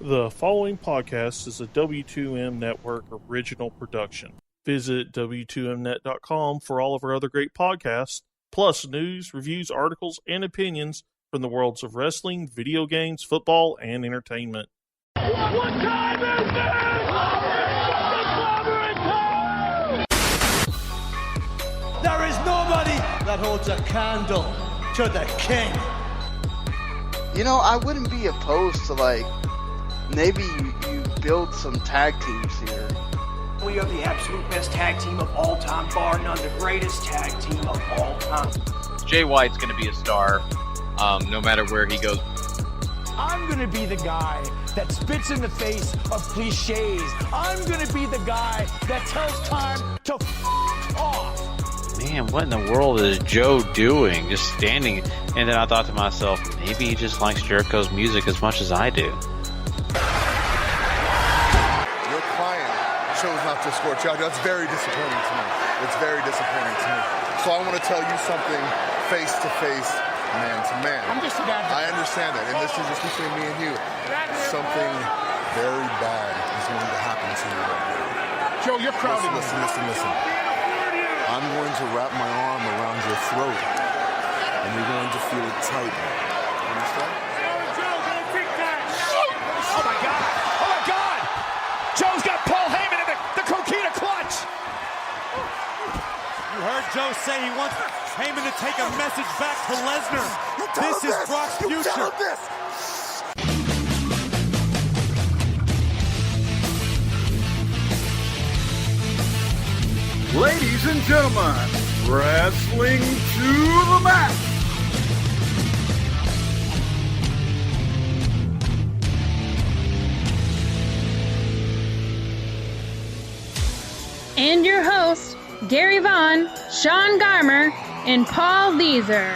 The following podcast is a W2M Network original production. Visit W2Mnet.com for all of our other great podcasts, plus news, reviews, articles, and opinions from the worlds of wrestling, video games, football, and entertainment. What time is it? There is nobody that holds a candle to the king. You know, I wouldn't be opposed to, maybe you build some tag teams here. We are the absolute best tag team of all time, bar none, the greatest tag team of all time. Jay White's going to be a star, no matter where he goes. I'm going to be the guy that spits in the face of cliches. I'm going to be the guy that tells time to off. Man, what in the world is Joe doing? Just standing. And then I thought to myself, maybe he just likes Jericho's music as much as I do. Your client chose not to escort you out. That's very disappointing to me. It's very disappointing to me. So I want to tell you something face to face, man to man. I'm just an advocate. I understand that, and this is just between me and you. Something very bad is going to happen to you right now. Joe, you're crowded. Listen. I'm going to wrap my arm around your throat, and you're going to feel it tighten. Understand? Oh my God! Joe's got Paul Heyman in the coquina clutch. You heard Joe say he wants Heyman to take a message back to Lesnar. This is Brock's future. Ladies and gentlemen, wrestling to the mat. And your hosts, Gary Vaughan, Sean Garmer, and Paul Leazar.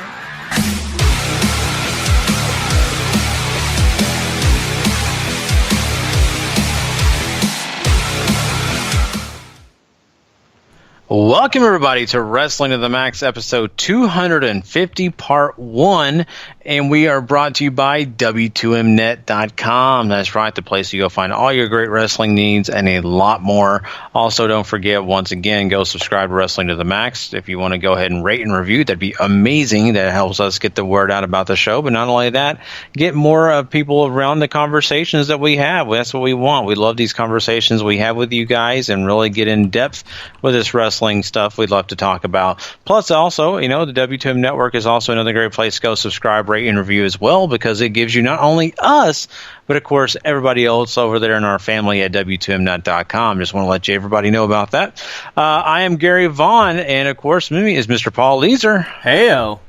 Welcome, everybody, to Wrestling to the Max, episode 250, part 1, and we are brought to you by W2Mnet.com. That's right, the place you go find all your great wrestling needs and a lot more. Also, don't forget, once again, go subscribe to Wrestling to the Max. If you want to go ahead and rate and review, that'd be amazing. That helps us get the word out about the show, but not only that, get more people around the conversations that we have. That's what we want. We love these conversations we have with you guys and really get in depth with this wrestling stuff we'd love to talk about. Plus, also, the W2M Network is also another great place to go subscribe, rate, and review as well, because it gives you not only us, but of course everybody else over there in our family at W2Mnet.com. Just want to let everybody know about that. I am Gary Vaughan, and of course, me is Mr. Paul Leazar. Heyo.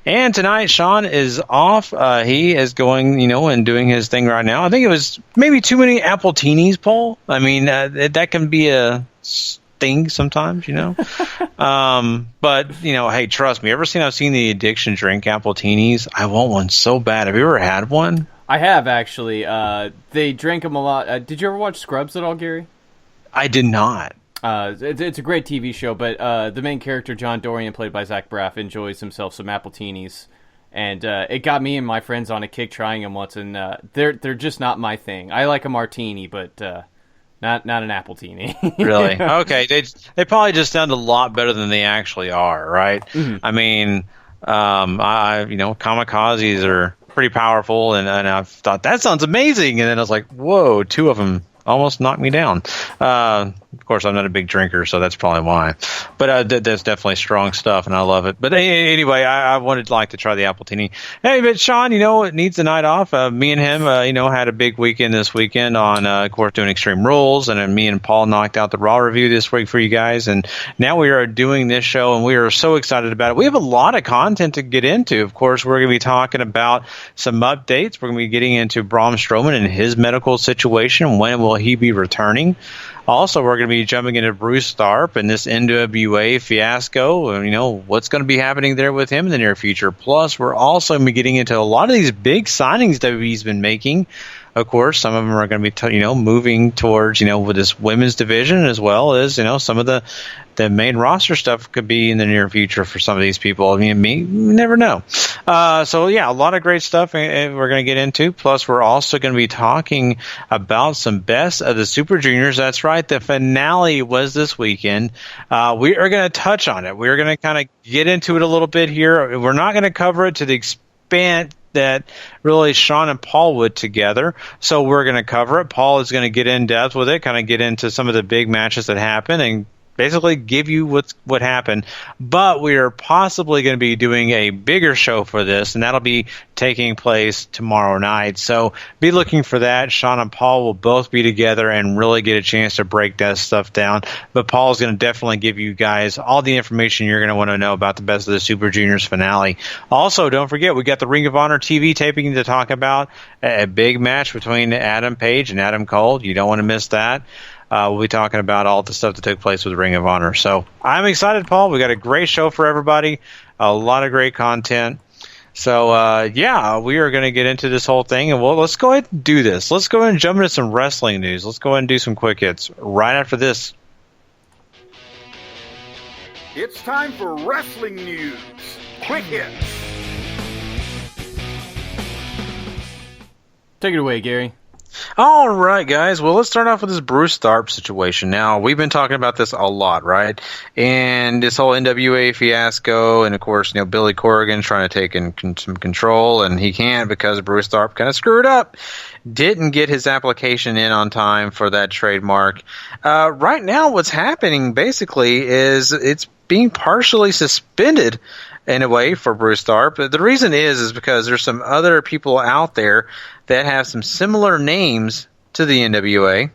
And tonight, Sean is off. He is going, and doing his thing right now. I think it was maybe too many Appletinis, Paul. I mean, that can be a thing sometimes, but hey, trust me, I've seen the addiction drink Appletinis. I want one so bad. Have you ever had one? I have, actually. They drink them a lot. Did you ever watch Scrubs at all, Gary? I did not. It's a great TV show, but the main character, John Dorian, played by Zach Braff, enjoys himself some Appletinis, and it got me and my friends on a kick trying them once, and they're just not my thing. I like a martini, but not an Appletini. Really? Okay. They probably just sound a lot better than they actually are, right? Mm-hmm. I mean, kamikazes are pretty powerful, and I thought that sounds amazing, and then I was like, whoa, 2 of them almost knocked me down. Of course, I'm not a big drinker, so that's probably why. But that's definitely strong stuff, and I love it. But anyway, I wanted to try the Appletini. Hey, but Sean, it needs a night off. Me and him, had a big weekend this weekend on, of course, doing Extreme Rules, and then me and Paul knocked out the Raw review this week for you guys, and now we are doing this show, and we are so excited about it. We have a lot of content to get into. Of course, we're going to be talking about some updates. We're going to be getting into Braun Strowman and his medical situation. When will he be returning? Also, we're going to be jumping into Bruce Tharpe and this NWA fiasco. What's going to be happening there with him in the near future. Plus, we're also going to be getting into a lot of these big signings that he's been making. of course, some of them are going to be, moving towards, with this women's division, as well as, some of the main roster stuff could be in the near future for some of these people. I mean, you never know. So yeah, a lot of great stuff we're going to get into. Plus, we're also going to be talking about some best of the Super Juniors. That's right. The finale was this weekend. We are going to touch on it. We're going to kind of get into it a little bit here. We're not going to cover it to the extent that really Sean and Paul would together. So we're going to cover it. Paul is going to get in depth with it, kind of get into some of the big matches that happen and basically give you what happened. But we are possibly going to be doing a bigger show for this, and that'll be taking place tomorrow night. So be looking for that. Sean and Paul will both be together and really get a chance to break that stuff down. But Paul's going to definitely give you guys all the information you're going to want to know about the Best of the Super Juniors finale. Also, don't forget, we got the Ring of Honor TV taping to talk about. A big match between Adam Page and Adam Cole. You don't want to miss that. We'll be talking about all the stuff that took place with Ring of Honor. So I'm excited, Paul. We got a great show for everybody, a lot of great content. So, we are going to get into this whole thing. And let's go ahead and do this. Let's go ahead and jump into some wrestling news. Let's go ahead and do some quick hits right after this. It's time for wrestling news. Quick hits. Take it away, Gary. All right, guys. Well, let's start off with this Bruce Tharpe situation. Now, we've been talking about this a lot, right? And this whole NWA fiasco, and of course, Billy Corgan trying to take some control, and he can't because Bruce Tharpe kind of screwed up. Didn't get his application in on time for that trademark. Right now, what's happening basically is it's being partially suspended in a way for Bruce Tharpe. The reason is because there's some other people out there that have some similar names to the NWA.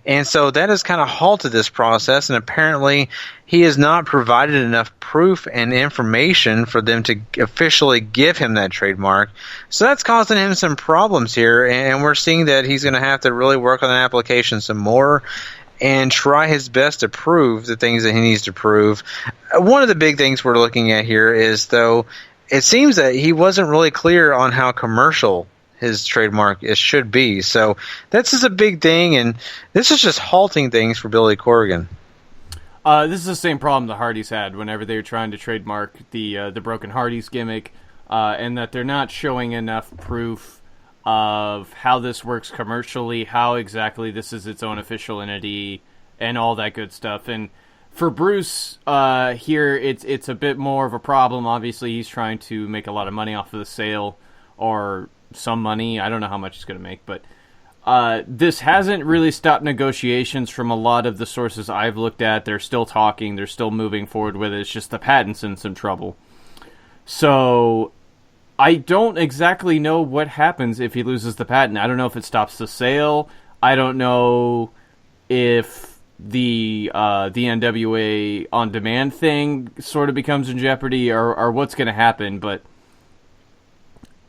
And so that has kind of halted this process, and apparently he has not provided enough proof and information for them to officially give him that trademark. So that's causing him some problems here, and we're seeing that he's going to have to really work on the application some more and try his best to prove the things that he needs to prove. One of the big things we're looking at here is, though, it seems that he wasn't really clear on how commercial his trademark should be. So that's just a big thing, and this is just halting things for Billy Corgan. This is the same problem the Hardys had whenever they were trying to trademark the Broken Hardys gimmick, and that they're not showing enough proof of how this works commercially, how exactly this is its own official entity, and all that good stuff. And for Bruce here, it's a bit more of a problem. Obviously, he's trying to make a lot of money off of the sale, or some money. I don't know how much he's going to make, but this hasn't really stopped negotiations from a lot of the sources I've looked at. They're still talking. They're still moving forward with it. It's just the patent's in some trouble. So I don't exactly know what happens if he loses the patent. I don't know if it stops the sale. I don't know if the NWA on-demand thing sort of becomes in jeopardy, or what's going to happen. But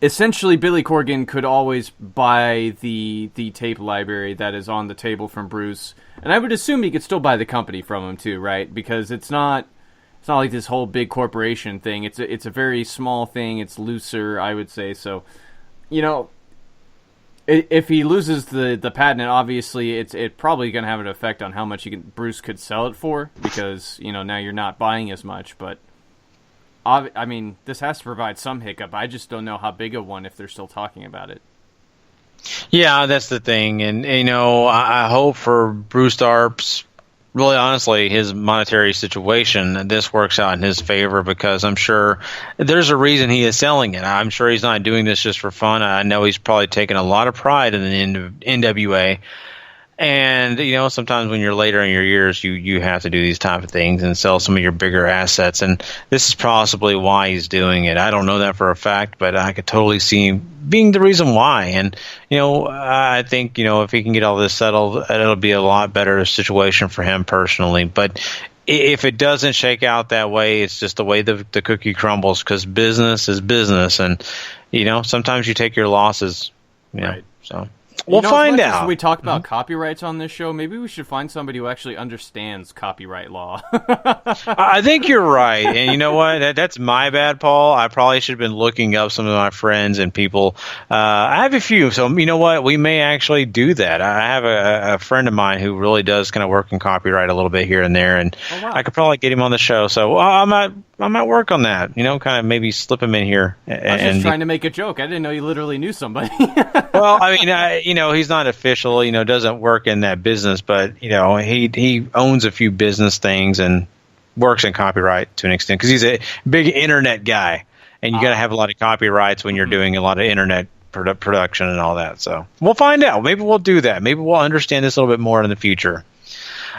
essentially, Billy Corgan could always buy the tape library that is on the table from Bruce, and I would assume he could still buy the company from him too, right? Because it's not like this whole big corporation thing. It's a very small thing. It's looser, I would say. So, if he loses the patent, obviously it's probably going to have an effect on how much Bruce could sell it for, because now you're not buying as much. But I mean, this has to provide some hiccup. I just don't know how big of one if they're still talking about it. Yeah, that's the thing, and I hope for Bruce Tharpe's, really honestly, his monetary situation, this works out in his favor, because I'm sure there's a reason he is selling it. I'm sure he's not doing this just for fun. I know he's probably taken a lot of pride in the NWA. And, sometimes when you're later in your years, you have to do these type of things and sell some of your bigger assets. And this is possibly why he's doing it. I don't know that for a fact, but I could totally see him being the reason why. And, I think, if he can get all this settled, it'll be a lot better situation for him personally. But if it doesn't shake out that way, it's just the way the cookie crumbles, because business is business. And, sometimes you take your losses, right. So. We'll find as much out. As we talk about copyrights on this show, maybe we should find somebody who actually understands copyright law. I think you're right. And you know what? That's my bad, Paul. I probably should have been looking up some of my friends and people. I have a few. So, you know what? We may actually do that. I have a friend of mine who really does kind of work in copyright a little bit here and there. And I could probably get him on the show. So I might work on that, kind of maybe slip him in here. I was just trying to make a joke. I didn't know you literally knew somebody. Well, I mean, he's not official, doesn't work in that business, but, he owns a few business things and works in copyright to an extent because he's a big internet guy, and you got to have a lot of copyrights when you're doing a lot of internet production and all that. So we'll find out. Maybe we'll do that. Maybe we'll understand this a little bit more in the future.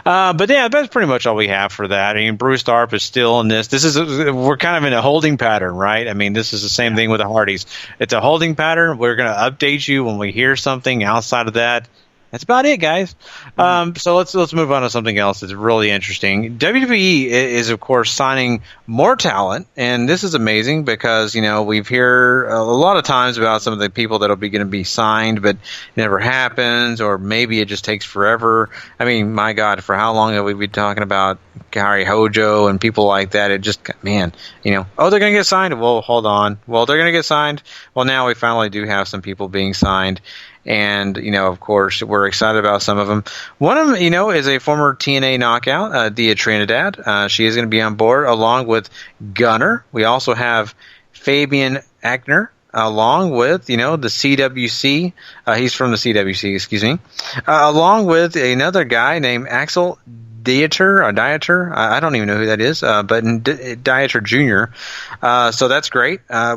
But yeah, that's pretty much all we have for that. I mean, Bruce Tharpe is still in this. We're kind of in a holding pattern, right? I mean, this is the same thing with the Hardys. It's a holding pattern. We're going to update you when we hear something outside of that. That's about it, guys. So let's move on to something else that's really interesting. WWE is, of course, signing more talent, and this is amazing because we've heard a lot of times about some of the people that'll be going to be signed, but it never happens, or maybe it just takes forever. I mean, my God, for how long have we been talking about Gary Hojo and people like that? It just, man, they're going to get signed. Well, hold on. Well, they're going to get signed. Well, now we finally do have some people being signed. And, of course, we're excited about some of them. One of them, is a former TNA knockout, Dia Trinidad. She is going to be on board along with Gunner. We also have Fabian Aichner along with, the CWC. He's from the CWC, excuse me. Along with another guy named Axel Dieter. I don't even know who that is, but Dieter Jr. So that's great. I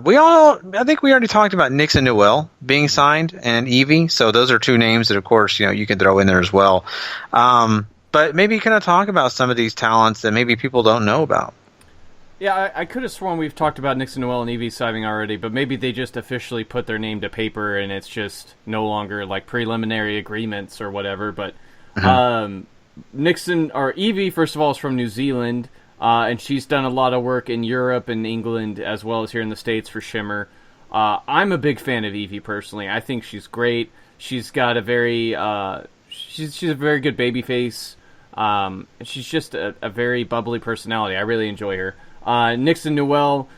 think we already talked about Nixon Newell being signed and Evie. So those are two names that, of course, you can throw in there as well. But maybe kind of talk about some of these talents that maybe people don't know about. Yeah, I could have sworn we've talked about Nixon Newell and Evie signing already, but maybe they just officially put their name to paper and it's just no longer like preliminary agreements or whatever. But Nixon, or Evie, first of all, is from New Zealand, and she's done a lot of work in Europe and England as well as here in the States for Shimmer. I'm a big fan of Evie personally. I think she's great. She's got a very she's a very good baby face. She's just a very bubbly personality. I really enjoy her. Nixon Newell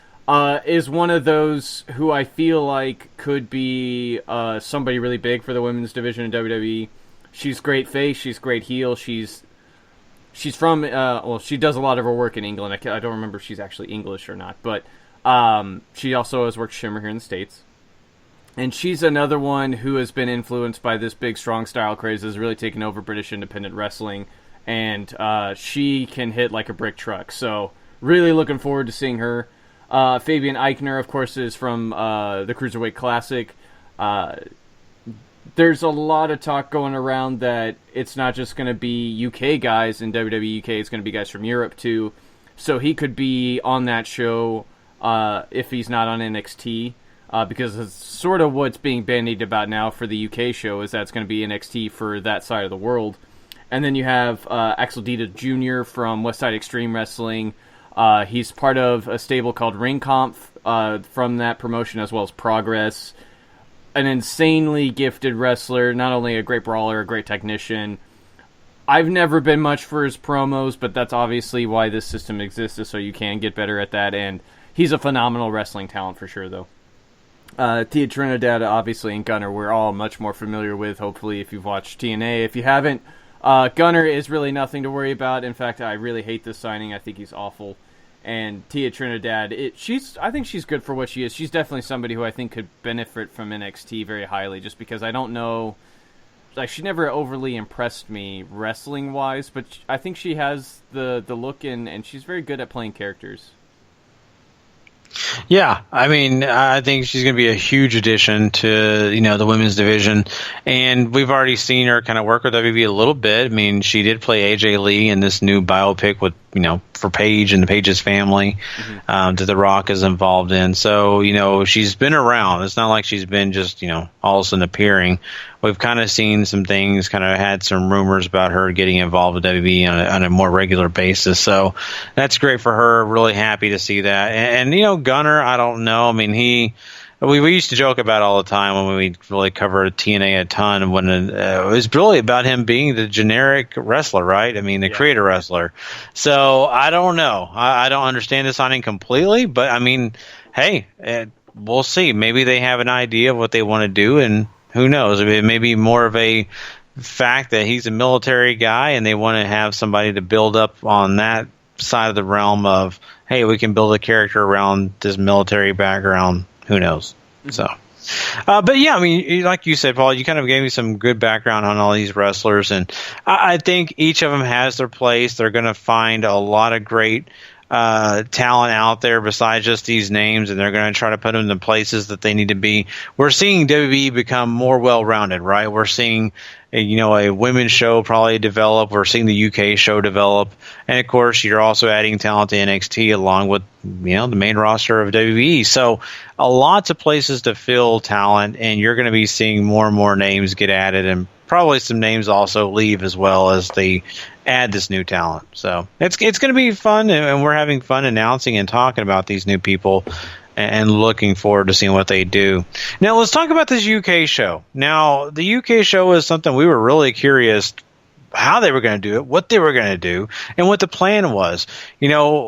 is one of those who I feel like could be somebody really big for the women's division in WWE. She's great face. She's great heel. She's from she does a lot of her work in England. I don't remember if she's actually English or not, but she also has worked Shimmer here in the States. And she's another one who has been influenced by this big strong style craze that's really taken over British independent wrestling, and she can hit like a brick truck. So really looking forward to seeing her. Fabian Aichner, of course, is from the Cruiserweight Classic. There's a lot of talk going around that it's not just going to be UK guys in WWE UK, it's going to be guys from Europe too. So he could be on that show if he's not on NXT, because it's sort of what's being bandied about now for the UK show is that it's going to be NXT for that side of the world. And then you have Axel Dieter Jr. from Westside Extreme Wrestling. He's part of a stable called Ringkampf from that promotion, as well as Progress. An insanely gifted wrestler, not only a great brawler, a great technician. I've never been much for his promos, but that's obviously why this system exists, so you can get better at that, and he's a phenomenal wrestling talent for sure, though. Tia Trinidad, obviously, and Gunner, we're all much more familiar with, hopefully, if you've watched TNA. If you haven't, Gunner is really nothing to worry about. In fact, I really hate this signing. I think he's awful. And Tia Trinidad, I think she's good for what she is. She's definitely somebody who I think could benefit from NXT very highly, just because I don't know, like, she never overly impressed me wrestling-wise, but I think she has the look, and she's very good at playing characters. Yeah, I mean, I think she's going to be a huge addition to, the women's division. And we've already seen her kind of work with WWE a little bit. I mean, she did play AJ Lee in this new biopic with, for Paige and the Paige's family that The Rock is involved in. So, she's been around. It's not like she's been just, all of a sudden appearing. We've kind of seen some things, kind of had some rumors about her getting involved with WWE on a more regular basis. So that's great for her. Really happy to see that. And Gunner, I don't know. I mean, we used to joke about all the time when we really covered TNA a ton, when it was really about him being the generic wrestler, right? I mean, the creator wrestler. So I don't know. I don't understand the signing completely, but I mean, hey, we'll see. Maybe they have an idea of what they want to do, and who knows? It may be more of a fact that he's a military guy and they want to have somebody to build up on that side of the realm of, hey, we can build a character around this military background. Who knows? So, but yeah, I mean, like you said, Paul, you kind of gave me some good background on all these wrestlers, and I think each of them has their place. They're going to find a lot of great talent out there besides just these names, and they're going to try to put them in the places that they need to be. We're seeing WWE become more well-rounded, right? We're seeing a women's show probably develop. We're seeing the UK show develop. And, of course, you're also adding talent to NXT along with, the main roster of WWE. So lots of places to fill talent, and you're going to be seeing more and more names get added, and probably some names also leave as well as they add this new talent. So it's going to be fun, and we're having fun announcing and talking about these new people and looking forward to seeing what they do. Now, let's talk about this UK show. Now, the UK show is something we were really curious how they were going to do it, what they were going to do, and what the plan was.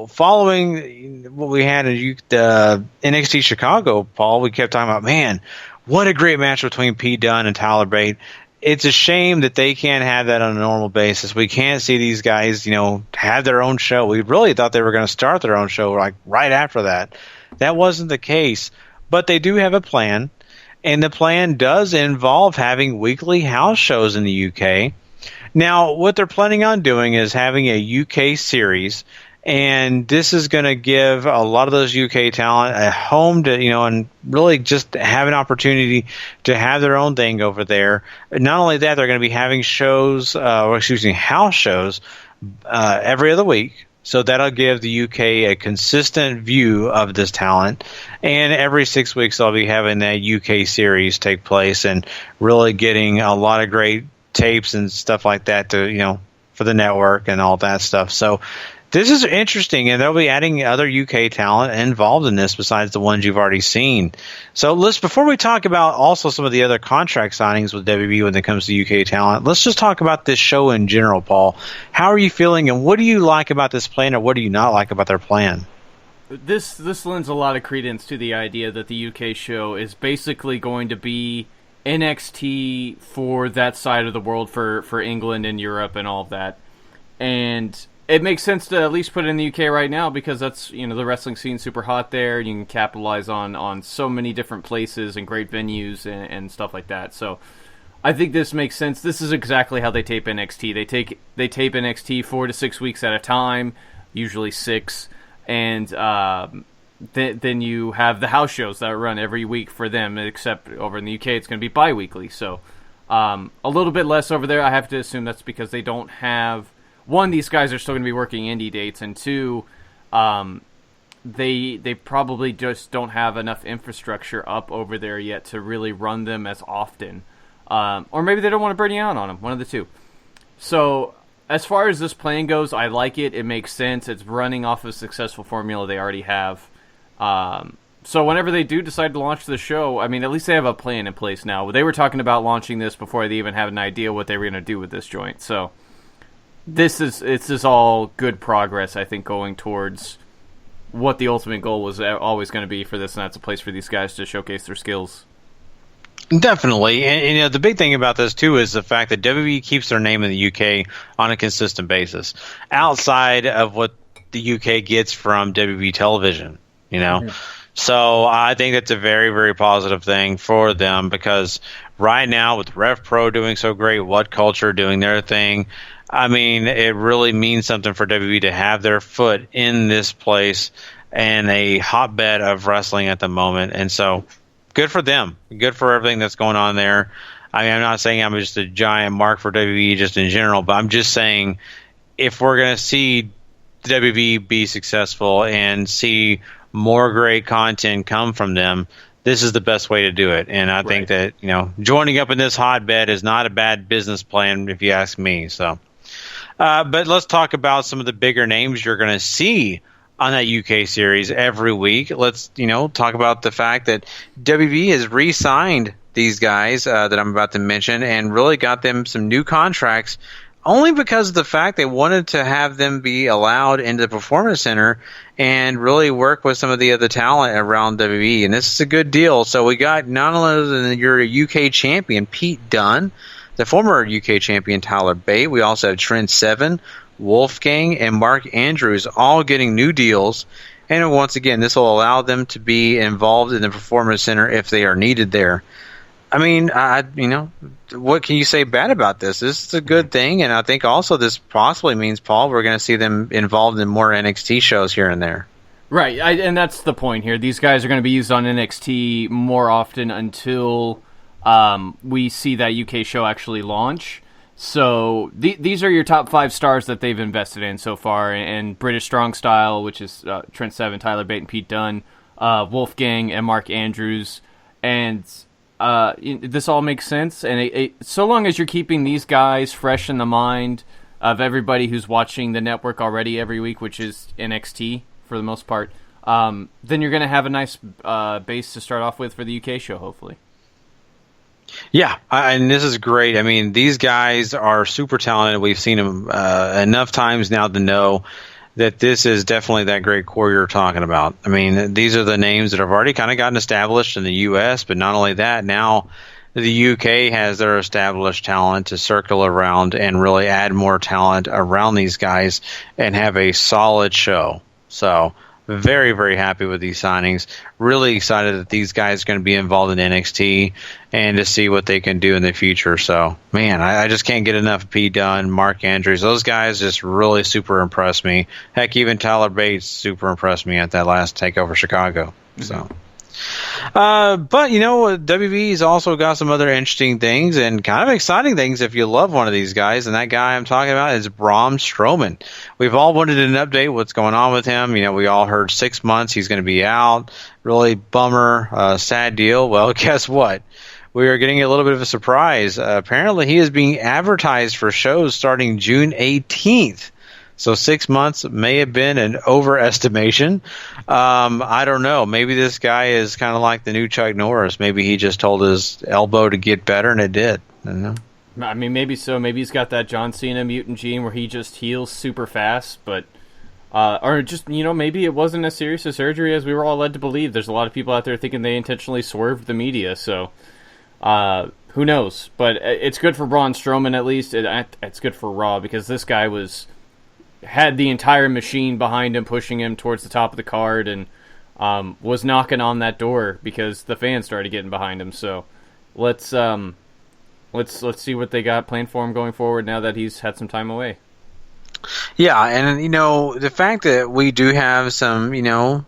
Following what we had in NXT Chicago, Paul, we kept talking about, man, what a great match between Pete Dunne and Tyler Bate. It's a shame that they can't have that on a normal basis. We can't see these guys, have their own show. We really thought they were going to start their own show like right after that. That wasn't the case, but they do have a plan, and the plan does involve having weekly house shows in the UK. Now, what they're planning on doing is having a UK series, and this is going to give a lot of those UK talent a home to, and really just have an opportunity to have their own thing over there. Not only that, they're going to be having house shows every other week. So that'll give the UK a consistent view of this talent. And every 6 weeks, they'll be having that UK series take place and really getting a lot of great tapes and stuff like that to, for the network and all that stuff. So this is interesting, and they'll be adding other UK talent involved in this besides the ones you've already seen. So before we talk about also some of the other contract signings with WWE when it comes to UK talent, let's just talk about this show in general, Paul. How are you feeling, and what do you like about this plan, or what do you not like about their plan? This lends a lot of credence to the idea that the UK show is basically going to be NXT for that side of the world, for England and Europe and all of that. And it makes sense to at least put it in the UK right now because that's, the wrestling scene's super hot there. You can capitalize on so many different places and great venues and stuff like that. So I think this makes sense. This is exactly how they tape NXT. They tape NXT 4 to 6 weeks at a time, usually 6, and then you have the house shows that run every week for them, except over in the UK it's going to be bi-weekly. So a little bit less over there. I have to assume that's because they don't have... One, these guys are still going to be working indie dates, and two, they probably just don't have enough infrastructure up over there yet to really run them as often. Or maybe they don't want to burn you out on them, one of the two. So as far as this plan goes, I like it. It makes sense. It's running off of a successful formula they already have. So whenever they do decide to launch the show, I mean, at least they have a plan in place now. They were talking about launching this before they even had an idea what they were going to do with this joint. So it's just all good progress, I think, going towards what the ultimate goal was always going to be for this, and that's a place for these guys to showcase their skills. Definitely. And the big thing about this, too, is the fact that WWE keeps their name in the UK on a consistent basis, outside of what the UK gets from WWE television, Mm-hmm. So I think that's a very, very positive thing for them because right now with Rev Pro doing so great, What Culture doing their thing, I mean, it really means something for WWE to have their foot in this place and a hotbed of wrestling at the moment. And so good for them. Good for everything that's going on there. I mean, I'm not saying I'm just a giant mark for WWE just in general, but I'm just saying if we're going to see WWE be successful and see more great content come from them, this is the best way to do it. And I think that, joining up in this hotbed is not a bad business plan if you ask me. So, but let's talk about some of the bigger names you're going to see on that UK series every week. Let's, talk about the fact that WB has re-signed these guys that I'm about to mention and really got them some new contracts only because of the fact they wanted to have them be allowed into the Performance Center and really work with some of the other talent around WWE. And this is a good deal. So we got not only than your UK champion, Pete Dunne, the former UK champion, Tyler Bate. We also have Trent Seven, Wolfgang, and Mark Andrews all getting new deals. And once again, this will allow them to be involved in the Performance Center if they are needed there. I mean, what can you say bad about this? This is a good thing, and I think also this possibly means, Paul, we're going to see them involved in more NXT shows here and there. Right, and that's the point here. These guys are going to be used on NXT more often until we see that UK show actually launch. So these are your top 5 stars that they've invested in so far, and British Strong Style, which is Trent Seven, Tyler Bate, and Pete Dunne, Wolfgang, and Mark Andrews, and this all makes sense. And so long as you're keeping these guys fresh in the mind of everybody who's watching the network already every week, which is NXT for the most part, then you're going to have a nice base to start off with for the UK show, hopefully. Yeah, and this is great. I mean, these guys are super talented. We've seen them enough times now to know that this is definitely that great core you're talking about. I mean, these are the names that have already kind of gotten established in the U.S., but not only that, now the UK has their established talent to circle around and really add more talent around these guys and have a solid show. So very, very happy with these signings. Really excited that these guys are going to be involved in NXT and to see what they can do in the future. So, man, I just can't get enough of Pete Dunne, Mark Andrews. Those guys just really super impressed me. Heck, even Tyler Bates super impressed me at that last TakeOver Chicago. So. But, WWE's also got some other interesting things and kind of exciting things if you love one of these guys. And that guy I'm talking about is Braun Strowman. We've all wanted an update what's going on with him. We all heard 6 months he's going to be out. Really bummer, sad deal. Well, guess what? We are getting a little bit of a surprise. Apparently he is being advertised for shows starting June 18th. So 6 months may have been an overestimation. I don't know. Maybe this guy is kind of like the new Chuck Norris. Maybe he just told his elbow to get better, and it did. I don't know. I mean, maybe so. Maybe he's got that John Cena mutant gene where he just heals super fast. But, or just, maybe it wasn't as serious a surgery as we were all led to believe. There's a lot of people out there thinking they intentionally swerved the media. So, who knows? But it's good for Braun Strowman at least. It's good for Raw because this guy had the entire machine behind him, pushing him towards the top of the card, and was knocking on that door because the fans started getting behind him. So let's see what they got planned for him going forward now that he's had some time away. Yeah, and the fact that we do have some, a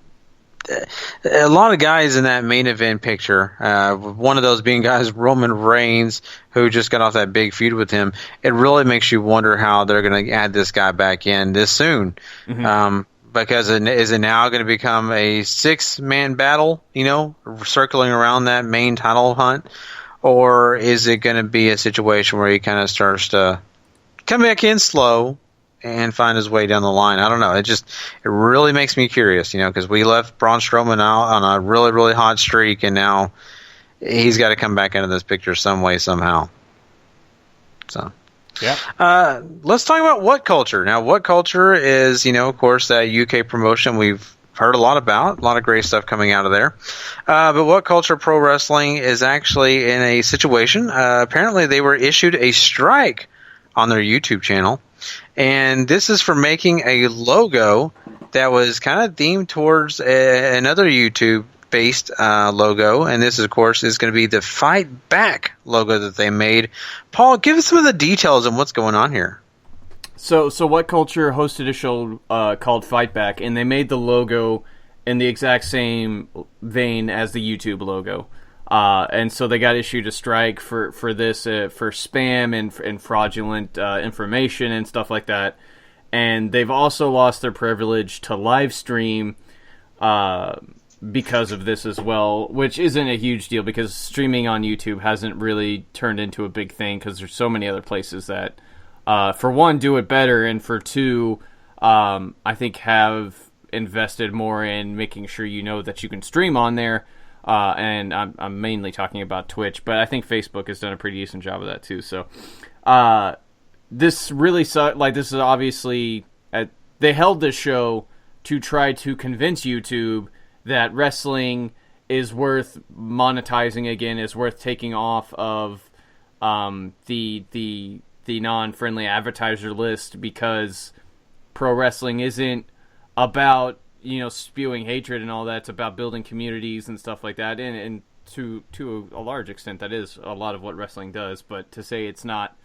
lot of guys in that main event picture, one of those being guys Roman Reigns, who just got off that big feud with him, it really makes you wonder how they're going to add this guy back in this soon. Mm-hmm. Because is it now going to become a 6-man battle, circling around that main title hunt? Or is it going to be a situation where he kind of starts to come back in slow and find his way down the line? I don't know. It really makes me curious, because we left Braun Strowman out on a really, really hot streak, and now he's got to come back into this picture some way, somehow. So, yeah. Let's talk about What Culture. Now, What Culture is, of course, that UK promotion we've heard a lot about. A lot of great stuff coming out of there. But What Culture Pro Wrestling is actually in a situation. Apparently, they were issued a strike on their YouTube channel. And this is for making a logo that was kind of themed towards another YouTube-based logo. And this, of course, is going to be the Fight Back logo that they made. Paul, give us some of the details on what's going on here. So What Culture hosted a show called Fight Back, and they made the logo in the exact same vein as the YouTube logo. And so they got issued a strike for this, for spam and fraudulent information and stuff like that. And they've also lost their privilege to live stream because of this as well, which isn't a huge deal because streaming on YouTube hasn't really turned into a big thing because there's so many other places that, for one, do it better, and for two, I think have invested more in making sure you know that you can stream on there. And I'm mainly talking about Twitch, but I think Facebook has done a pretty decent job of that too. So, this really sucks. Like, this is obviously they held this show to try to convince YouTube that wrestling is worth monetizing again, is worth taking off of the non-friendly advertiser list, because pro wrestling isn't about, spewing hatred and all that. It's about building communities and stuff like that. And to a large extent, that is a lot of what wrestling does. But to say it's not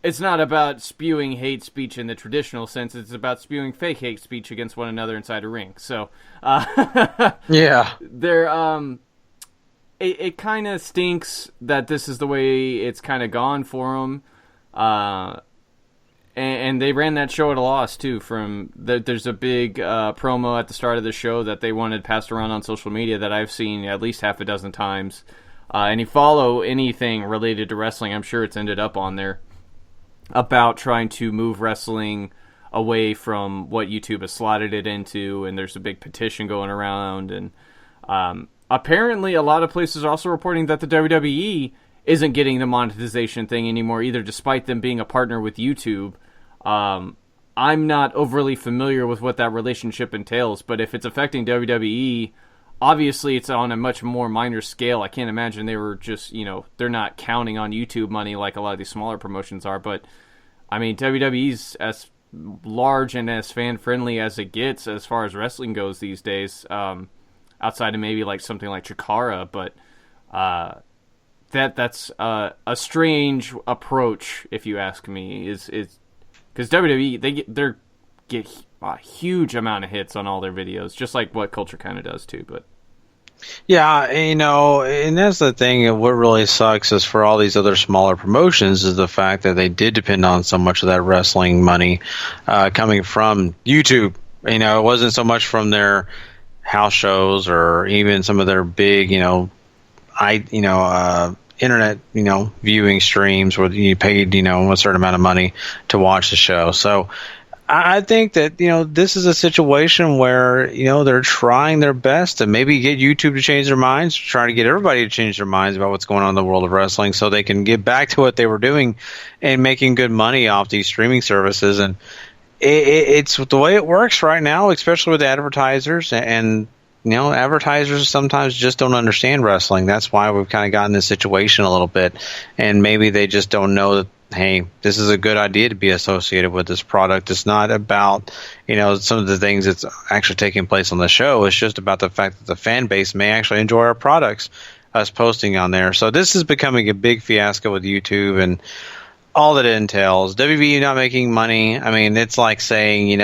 about spewing hate speech in the traditional sense. It's about spewing fake hate speech against one another inside a ring. So, yeah, it kind of stinks that this is the way it's kind of gone for them. And they ran that show at a loss too. There's a big promo at the start of the show that they wanted passed around on social media that I've seen at least half a dozen times. And you follow anything related to wrestling, I'm sure it's ended up on there, about trying to move wrestling away from what YouTube has slotted it into. And there's a big petition going around. And apparently a lot of places are also reporting that the WWE isn't getting the monetization thing anymore either, despite them being a partner with YouTube. I'm not overly familiar with what that relationship entails, but if it's affecting WWE, obviously it's on a much more minor scale. I can't imagine they were just, they're not counting on YouTube money like a lot of these smaller promotions are, but I mean, WWE's as large and as fan-friendly as it gets as far as wrestling goes these days, outside of maybe like something like Chikara, but that's a strange approach, if you ask me, is because WWE, they get a huge amount of hits on all their videos, just like what Culture kind of does too. But yeah, and that's the thing. What really sucks is for all these other smaller promotions is the fact that they did depend on so much of that wrestling money coming from YouTube. It wasn't so much from their house shows or even some of their big, internet, viewing streams where you paid, a certain amount of money to watch the show. So I think that, this is a situation where, they're trying their best to maybe get YouTube to change their minds, trying to get everybody to change their minds about what's going on in the world of wrestling so they can get back to what they were doing and making good money off these streaming services. And it's the way it works right now, especially with advertisers. And advertisers sometimes just don't understand wrestling. That's why we've kind of gotten this situation a little bit. And maybe they just don't know that, hey, this is a good idea to be associated with this product. It's not about, some of the things that's actually taking place on the show. It's just about the fact that the fan base may actually enjoy our products, us posting on there. So this is becoming a big fiasco with YouTube and all that it entails. WWE not making money. I mean, it's like saying,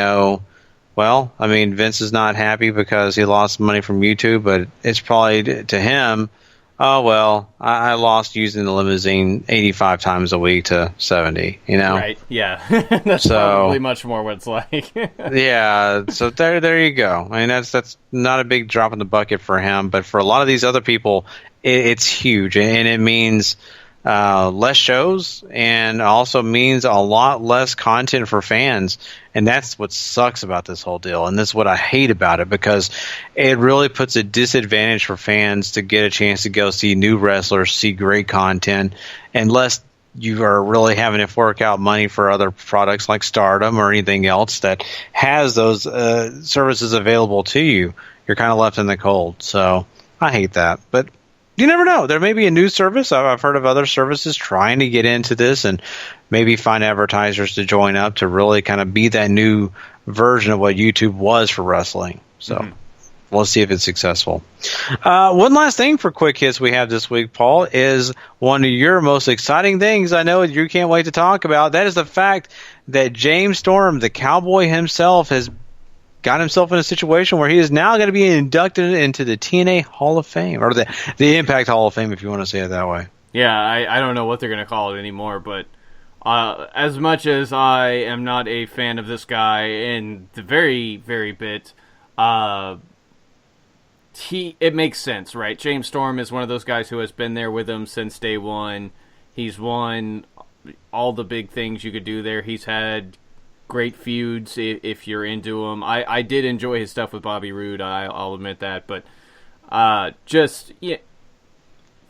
Vince is not happy because he lost money from YouTube, but it's probably to him, I lost using the limousine 85 times a week to 70, Right, yeah. That's probably much more what it's like. Yeah, so there you go. I mean, that's not a big drop in the bucket for him, but for a lot of these other people, it's huge, and it means less shows and also means a lot less content for fans. And that's what sucks about this whole deal. And this is what I hate about it, because it really puts a disadvantage for fans to get a chance to go see new wrestlers, see great content, unless you are really having to fork out money for other products like Stardom or anything else that has those services available to you. You're kind of left in the cold. So I hate that. But you never know. There may be a new service. I've heard of other services trying to get into this and maybe find advertisers to join up to really kind of be that new version of what YouTube was for wrestling. So We'll see if it's successful. One last thing for Quick Hits we have this week, Paul, is one of your most exciting things I know you can't wait to talk about. That is the fact that James Storm, the Cowboy himself, has got himself in a situation where he is now going to be inducted into the TNA Hall of Fame, or the Impact Hall of Fame, if you want to say it that way. Yeah, I don't know what they're going to call it anymore, but as much as I am not a fan of this guy in the very, very bit, it makes sense, right? James Storm is one of those guys who has been there with him since day one. He's won all the big things you could do there. He's had great feuds if you're into them. I did enjoy his stuff with Bobby Roode. I'll admit that, but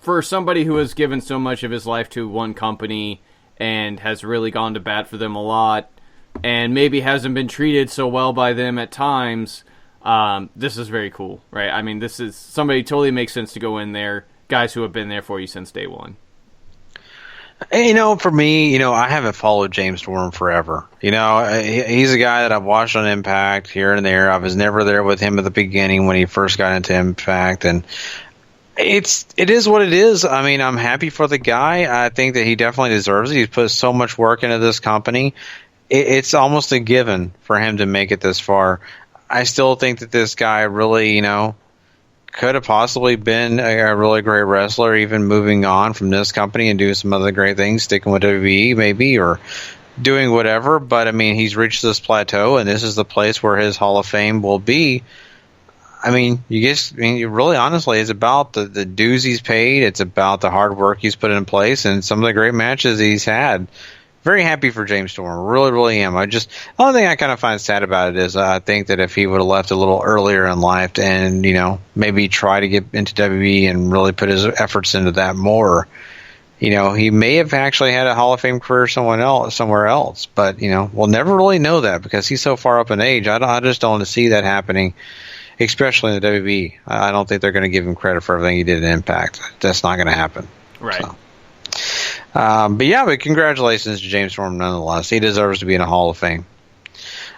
for somebody who has given so much of his life to one company and has really gone to bat for them a lot, and maybe hasn't been treated so well by them at times, this is very cool, right? I mean, this is somebody totally makes sense to go in there. Guys who have been there for you since day one. For me, I haven't followed James Storm forever. He's a guy that I've watched on Impact here and there. I was never there with him at the beginning when he first got into Impact, and it is what it is. I mean, I'm happy for the guy. I think that he definitely deserves it. He's put so much work into this company. It's almost a given for him to make it this far. I still think that this guy really, could have possibly been a really great wrestler, even moving on from this company and doing some other great things, sticking with WWE maybe, or doing whatever. But, I mean, he's reached this plateau, and this is the place where his Hall of Fame will be. I mean, really, honestly, it's about the dues he's paid. It's about the hard work he's put in place and some of the great matches he's had. Very happy for James Storm. Really, really am. The only thing I kind of find sad about it is I think that if he would have left a little earlier in life and, maybe try to get into WWE and really put his efforts into that more, he may have actually had a Hall of Fame career somewhere else. But, we'll never really know that because he's so far up in age. I just don't see that happening, especially in the WWE. I don't think they're going to give him credit for everything he did in Impact. That's not going to happen. Right. So. But congratulations to James Storm nonetheless. He deserves to be in a Hall of Fame.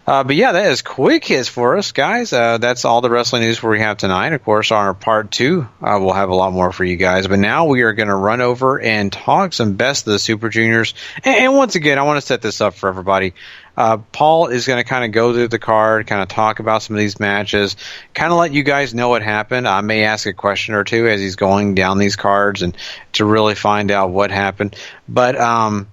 That is quick hits for us, guys. That's all the wrestling news we have tonight. Of course, on our part 2, we'll have a lot more for you guys. But now we are going to run over and talk some best of the Super Juniors. And once again, I want to set this up for everybody. Paul is going to kind of go through the card, kind of talk about some of these matches, kind of let you guys know what happened. I may ask a question or two as he's going down these cards and to really find out what happened. But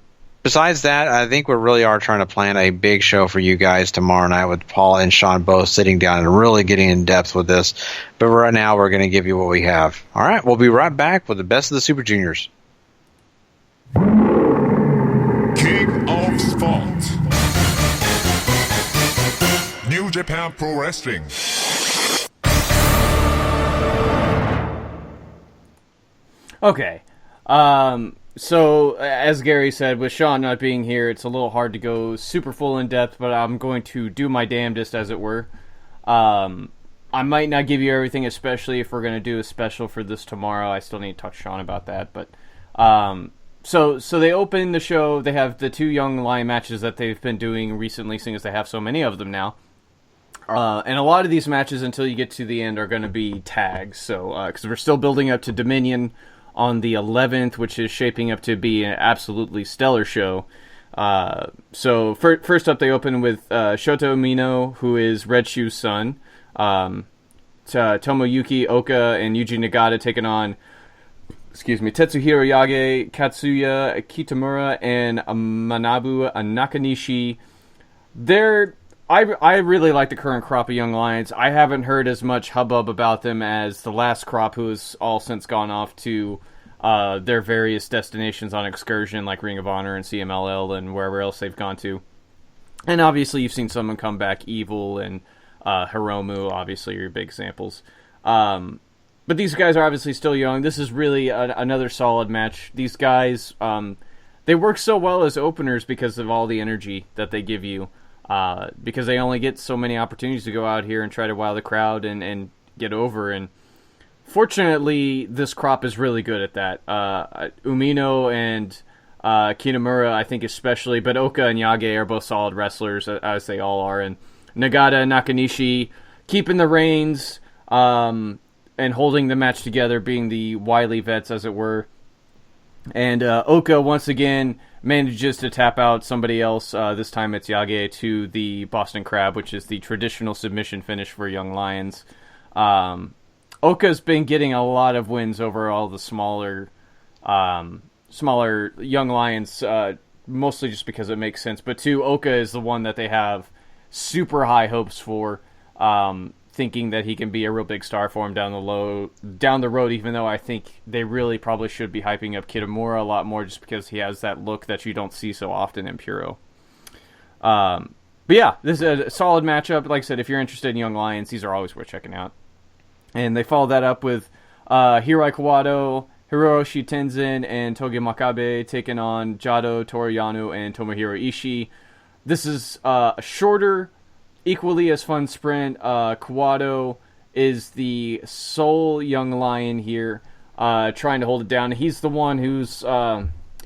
besides that, I think we really are trying to plan a big show for you guys tomorrow night with Paul and Sean both sitting down and really getting in depth with this. But right now, we're going to give you what we have. All right, we'll be right back with the best of the Super Juniors. King of Sport. New Japan Pro Wrestling. Okay. So, as Gary said, with Sean not being here, it's a little hard to go super full in depth, but I'm going to do my damnedest, as it were. I might not give you everything, especially if we're going to do a special for this tomorrow. I still need to talk to Sean about that, but so they open the show. They have the 2 Young Lion matches that they've been doing recently, seeing as they have so many of them now. And a lot of these matches, until you get to the end, are going to be tags. So, because we're still building up to Dominion on the 11th, which is shaping up to be an absolutely stellar show. So first up, they open with Shota Umino, who is Red Shoe's son. Tomoyuki Oka and Yuji Nagata taking on, Tetsuhiro Yage, Katsuya Kitamura, and Manabu Nakanishi. I really like the current crop of Young Lions. I haven't heard as much hubbub about them as the last crop, who has all since gone off to their various destinations on excursion, like Ring of Honor and CMLL and wherever else they've gone to. And obviously you've seen someone come back, Evil and Hiromu, obviously, are your big examples. But these guys are obviously still young. This is really another solid match. These guys, they work so well as openers because of all the energy that they give you. Because they only get so many opportunities to go out here and try to wow the crowd and get over. And fortunately, this crop is really good at that. Umino and Kitamura, I think especially, but Oka and Yage are both solid wrestlers, as they all are. And Nagata and Nakanishi keeping the reins and holding the match together, being the wily vets, as it were. And Oka, once again, manages to tap out somebody else. This time it's Yage to the Boston Crab, which is the traditional submission finish for Young Lions. Oka's been getting a lot of wins over all the smaller Young Lions, mostly just because it makes sense. But Oka is the one that they have super high hopes for, thinking that he can be a real big star for him down the road, even though I think they really probably should be hyping up Kitamura a lot more, just because he has that look that you don't see so often in Puro. But yeah, this is a solid matchup. Like I said, if you're interested in Young Lions, these are always worth checking out. And they follow that up with Hirai Kawato, Hiroshi Tenzin, and Togi Makabe taking on Jado, Toru Yano, and Tomohiro Ishii. This is a shorter, equally as fun sprint. Kawato is the sole young lion here, trying to hold it down. He's the one who's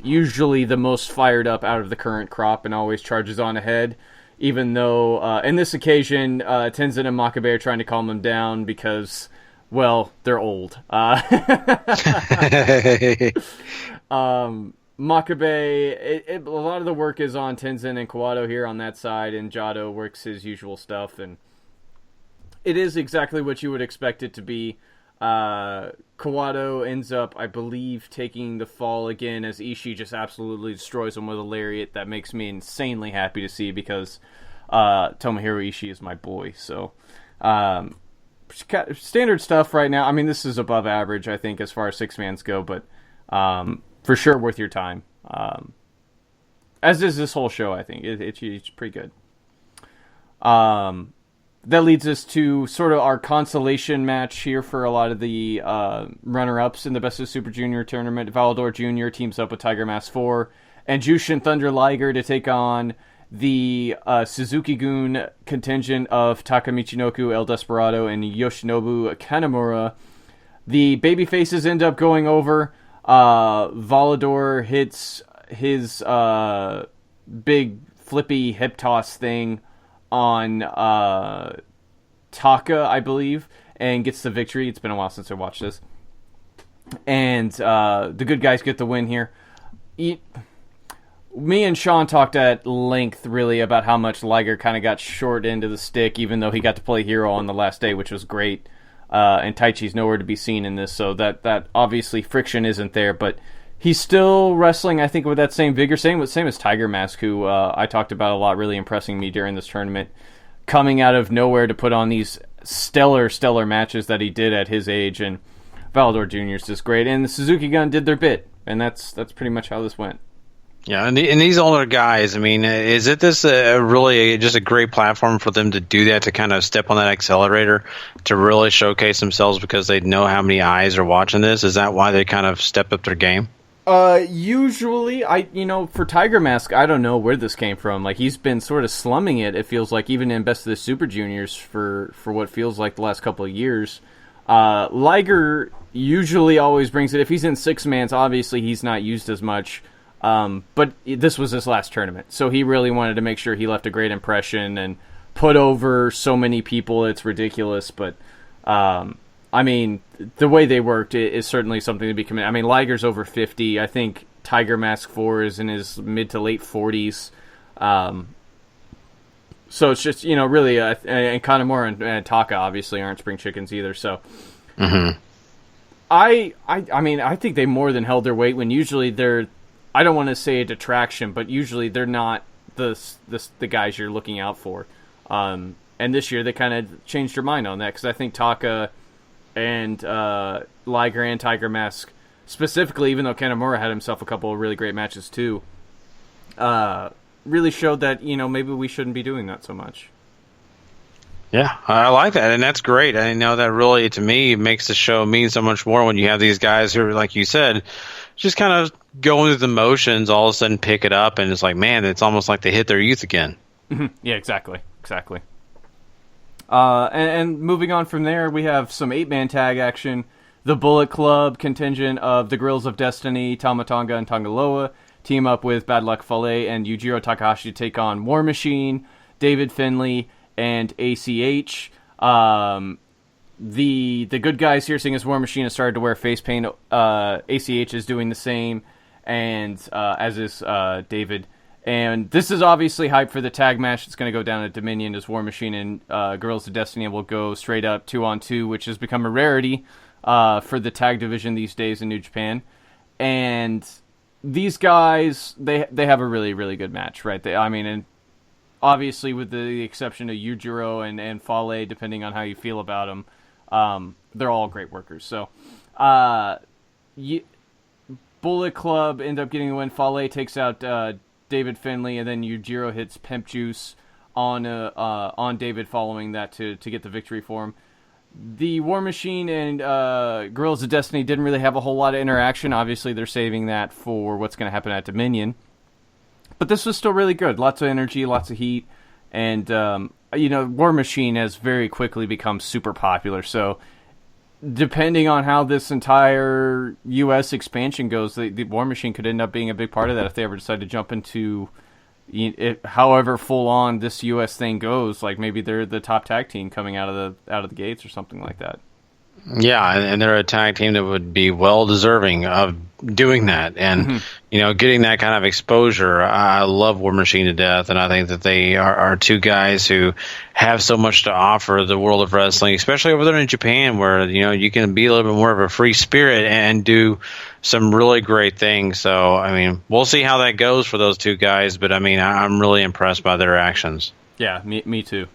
usually the most fired up out of the current crop and always charges on ahead, even though in this occasion, Tenzin and Makabe are trying to calm him down because, well, they're old. Makabe, a lot of the work is on Tenzin and Kawato here on that side, and Jado works his usual stuff, and it is exactly what you would expect it to be. Kawato ends up, I believe, taking the fall again as Ishii just absolutely destroys him with a lariat. That makes me insanely happy to see because Tomohiro Ishii is my boy. So standard stuff right now. I mean, this is above average, I think, as far as six-mans go, but for sure worth your time. As is this whole show, I think. It's pretty good. That leads us to sort of our consolation match here for a lot of the runner-ups in the Best of Super Junior tournament. Valador Jr. teams up with Tiger Mask 4 and Jushin Thunder Liger to take on the Suzuki-gun contingent of Taka Michinoku, El Desperado, and Yoshinobu Kanemaru. The babyfaces end up going over. Valador hits his big flippy hip toss thing on Taka, I believe, and gets the victory. It's been a while since I watched this. And the good guys get the win here. Me and Sean talked at length, really, about how much Liger kind of got short into the stick, even though he got to play hero on the last day, which was great. And Taichi's nowhere to be seen in this, so that obviously friction isn't there, but he's still wrestling, I think, with that same vigor. Same as Tiger Mask, who I talked about a lot, really impressing me during this tournament. Coming out of nowhere to put on these stellar matches that he did at his age, and Valador Jr. is just great. And the Suzuki Gun did their bit, and that's pretty much how this went. Yeah, and these older guys, I mean, is it this really just a great platform for them to do that, to kind of step on that accelerator, to really showcase themselves because they know how many eyes are watching this? Is that why they kind of step up their game? Usually, for Tiger Mask, I don't know where this came from. Like, he's been sort of slumming it feels like, even in Best of the Super Juniors for what feels like the last couple of years. Liger usually always brings it. If he's in six-mans, obviously he's not used as much. But this was his last tournament, so he really wanted to make sure he left a great impression and put over so many people. It's ridiculous, but I mean, the way they worked is certainly something to be commended. I mean, Liger's over 50. I think Tiger Mask 4 is in his mid to late 40s. So it's just, really, and Kanemaru and Taka obviously aren't spring chickens either. So, I mean, I think they more than held their weight when usually they're, I don't want to say a detraction, but usually they're not the guys you're looking out for. And this year they kind of changed their mind on that, because I think Taka and Liger and Tiger Mask specifically, even though Kanemaru had himself a couple of really great matches too, really showed that, maybe we shouldn't be doing that so much. Yeah, I like that, and that's great. I know that really, to me, makes the show mean so much more when you have these guys who, like you said, just kind of going through the motions, all of a sudden pick it up, and it's like, man, it's almost like they hit their youth again. Yeah, exactly. And moving on from there, we have some 8-man tag action. The Bullet Club contingent of the Grills of Destiny, Tamatonga and Tangaloa, team up with Bad Luck Fale and Yujiro Takahashi to take on War Machine, David Finlay, and ACH. The good guys here, seeing as War Machine has started to wear face paint, ACH is doing the same, and as is David. And this is obviously hype for the tag match. It's going to go down at Dominion as War Machine and Guerrillas of Destiny will go straight up 2-on-2, which has become a rarity for the tag division these days in New Japan. And these guys, they have a really, really good match, right? And obviously with the exception of Yujiro and Fale, depending on how you feel about them, they're all great workers. So Bullet Club end up getting the win. Fale takes out David Finlay, and then Yujiro hits Pimp Juice on David following that to get the victory for him. The War Machine and Guerrillas of Destiny didn't really have a whole lot of interaction. Obviously, they're saving that for what's going to happen at Dominion. But this was still really good. Lots of energy, lots of heat. And, War Machine has very quickly become super popular. So, depending on how this entire U.S. expansion goes, the War Machine could end up being a big part of that if they ever decide to jump into however full on this U.S. thing goes. Like maybe they're the top tag team coming out of the gates or something like that. Yeah, and they're a tag team that would be well deserving of doing that, and getting that kind of exposure. I love War Machine to death, and I think that they are two guys who have so much to offer the world of wrestling, especially over there in Japan, where you can be a little bit more of a free spirit and do some really great things. So, I mean, we'll see how that goes for those two guys, but I mean, I'm really impressed by their actions. Yeah, me too.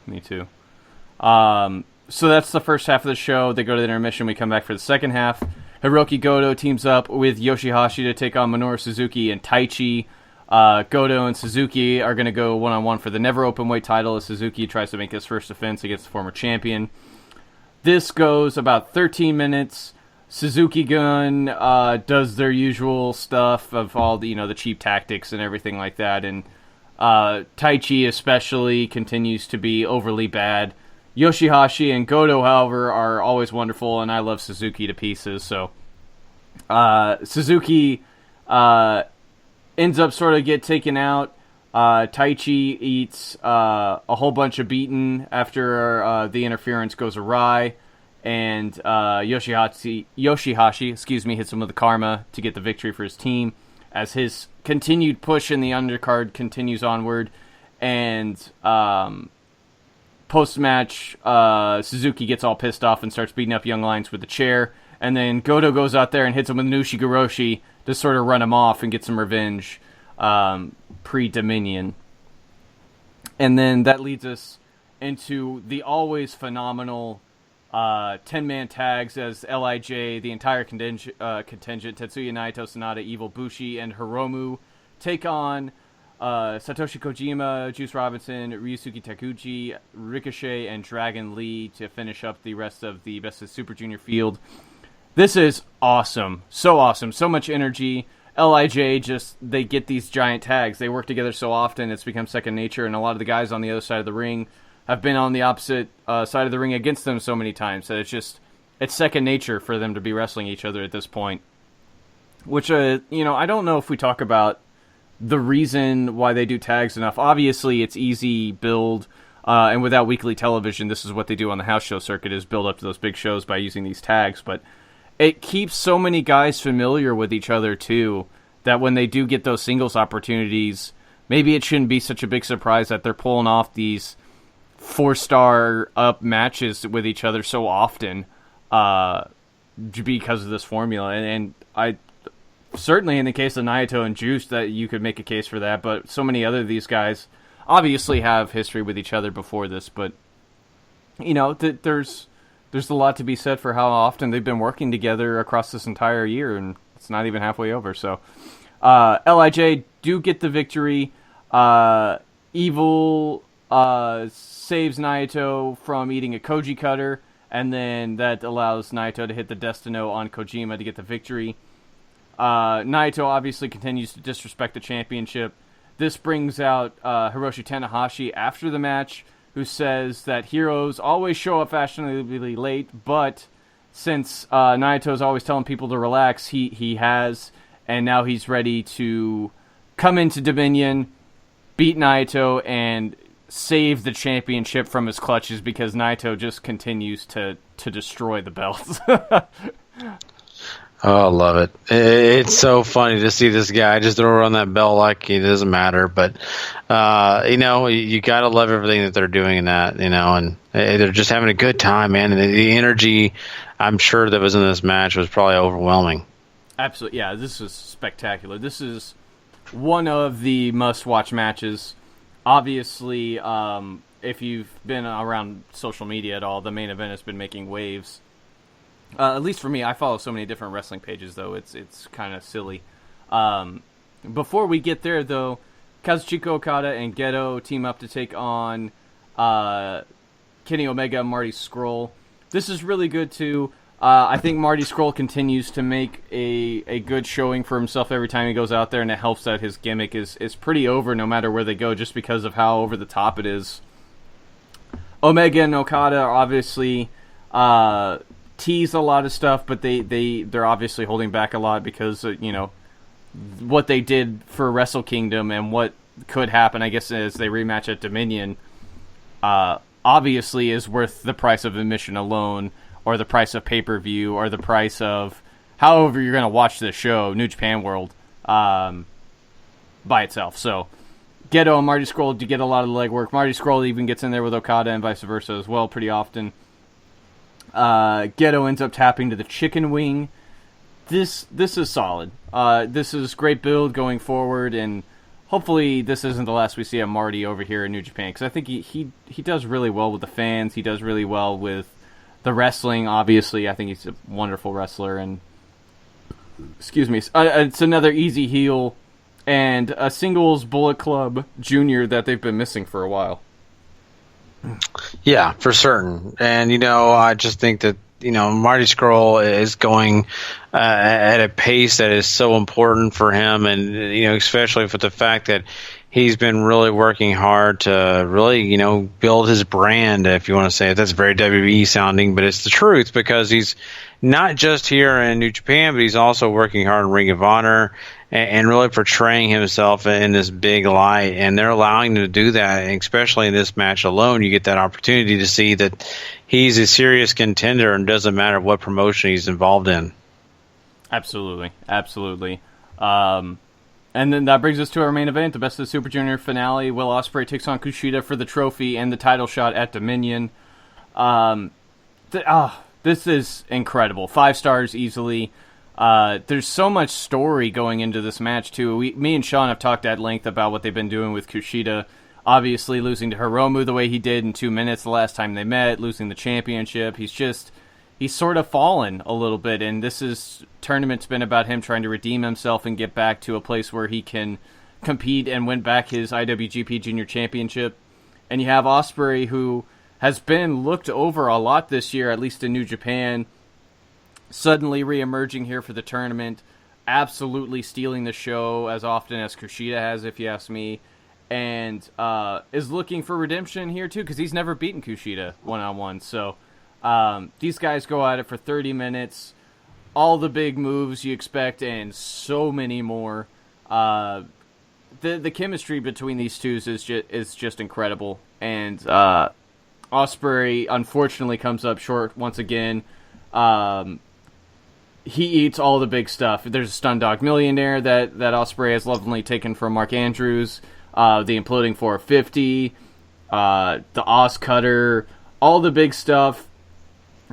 So that's the first half of the show. They go to the intermission. We come back for the second half. Hiroki Goto teams up with Yoshihashi to take on Minoru Suzuki and Taichi. Goto and Suzuki are going to go one-on-one for the never openweight title as Suzuki tries to make his first defense against the former champion. This goes about 13 minutes. Suzuki-gun does their usual stuff of all the cheap tactics and everything like that. And Taichi especially continues to be overly bad. Yoshihashi and Goto, however, are always wonderful, and I love Suzuki to pieces. So Suzuki ends up sort of get taken out. Taichi eats a whole bunch of beating after the interference goes awry, and Yoshihashi, hits him with the karma to get the victory for his team as his continued push in the undercard continues onward. And post-match, Suzuki gets all pissed off and starts beating up Young Lions with the chair. And then Goto goes out there and hits him with Nushi-Goroshi to sort of run him off and get some revenge pre-Dominion. And then that leads us into the always phenomenal 10-man tags as LIJ, the entire contingent, Tetsuya Naito, Sanada, Evil, Bushi, and Hiromu take on Satoshi Kojima, Juice Robinson, Ryusuke Taguchi, Ricochet, and Dragon Lee to finish up the rest of the Best of Super Junior field. This is awesome. So awesome. So much energy. LIJ they get these giant tags. They work together so often, it's become second nature, and a lot of the guys on the other side of the ring have been on the opposite side of the ring against them so many times that it's second nature for them to be wrestling each other at this point. Which, I don't know if we talk about the reason why they do tags enough. Obviously, it's easy build, and without weekly television, this is what they do on the house show circuit, is build up to those big shows by using these tags. But it keeps so many guys familiar with each other, too, that when they do get those singles opportunities, maybe it shouldn't be such a big surprise that they're pulling off these 4-star up matches with each other so often because of this formula. And I certainly in the case of Naito and Juice, that you could make a case for that, but so many other of these guys obviously have history with each other before this, but there's a lot to be said for how often they've been working together across this entire year, and it's not even halfway over. So LIJ do get the victory. Evil saves Naito from eating a Koji cutter, and then that allows Naito to hit the Destino on Kojima to get the victory. Naito obviously continues to disrespect the championship. This brings out Hiroshi Tanahashi after the match, who says that heroes always show up fashionably late, but since Naito's always telling people to relax, he has, and now he's ready to come into Dominion, beat Naito, and save the championship from his clutches because Naito just continues to destroy the belts. Oh, I love it. It's so funny to see this guy just throw around that belt like it doesn't matter. But, you got to love everything that they're doing in that, and they're just having a good time, man. And the energy, I'm sure, that was in this match was probably overwhelming. Absolutely. Yeah, this is spectacular. This is one of the must-watch matches. Obviously, if you've been around social media at all, the main event has been making waves. At least for me, I follow so many different wrestling pages, though. It's kind of silly. Before we get there, though, Kazuchika Okada and Gedo team up to take on Kenny Omega and Marty Scurll. This is really good, too. I think Marty Scurll continues to make a good showing for himself every time he goes out there, and it helps that his gimmick is pretty over no matter where they go, just because of how over the top it is. Omega and Okada obviously tease a lot of stuff, but they're obviously holding back a lot because, what they did for Wrestle Kingdom and what could happen, I guess, as they rematch at Dominion, obviously is worth the price of admission alone, or the price of pay-per-view, or the price of however you're going to watch this show, New Japan World, by itself. So, Gedo and Marty Scurll to get a lot of the legwork. Marty Scurll even gets in there with Okada and vice versa as well pretty often. Gedo ends up tapping to the chicken wing. This is solid. This is great build going forward, and hopefully this isn't the last we see of Marty over here in New Japan, because I think he does really well with the fans. He does really well with the wrestling, obviously. I think he's a wonderful wrestler, and it's another easy heel and a singles Bullet Club Junior that they've been missing for a while. Yeah, for certain. And, I just think that, Marty Scurll is going at a pace that is so important for him, and, especially with the fact that he's been really working hard to really, build his brand, if you want to say it. That's very WWE sounding, but it's the truth, because he's not just here in New Japan, but he's also working hard in Ring of Honor and really portraying himself in this big light. And they're allowing him to do that, and especially in this match alone, you get that opportunity to see that he's a serious contender, and doesn't matter what promotion he's involved in. Absolutely. And then that brings us to our main event, the Best of the Super Junior finale. Will Ospreay takes on Kushida for the trophy and the title shot at Dominion. This is incredible. 5 stars easily. There's so much story going into this match, too. Me and Sean have talked at length about what they've been doing with Kushida. Obviously, losing to Hiromu the way he did in 2 minutes the last time they met, losing the championship. He's sort of fallen a little bit, and tournament's been about him trying to redeem himself and get back to a place where he can compete and win back his IWGP Junior Championship. And you have Ospreay, who has been looked over a lot this year, at least in New Japan, suddenly re-emerging here for the tournament, absolutely stealing the show as often as Kushida has, if you ask me, and is looking for redemption here, too, because he's never beaten Kushida one-on-one, so... these guys go at it for 30 minutes, all the big moves you expect, and so many more. The chemistry between these two is just incredible, and Ospreay unfortunately comes up short once again. He eats all the big stuff. There's a Stun Dog Millionaire that Ospreay has lovingly taken from Mark Andrews, the Imploding 450, the Oz Cutter, all the big stuff.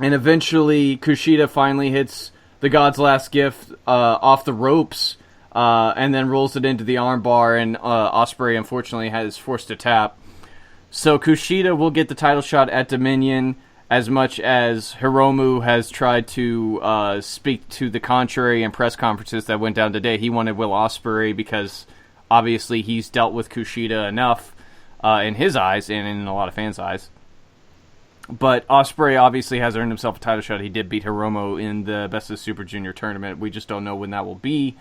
And eventually, Kushida finally hits the God's Last Gift off the ropes, and then rolls it into the armbar, and Ospreay, unfortunately, is forced to tap. So Kushida will get the title shot at Dominion, as much as Hiromu has tried to speak to the contrary in press conferences that went down today. He wanted Will Ospreay because, obviously, he's dealt with Kushida enough in his eyes, and in a lot of fans' eyes. But Ospreay obviously has earned himself a title shot. He did beat Hiromu in the Best of Super Junior tournament. We just don't know when that will be.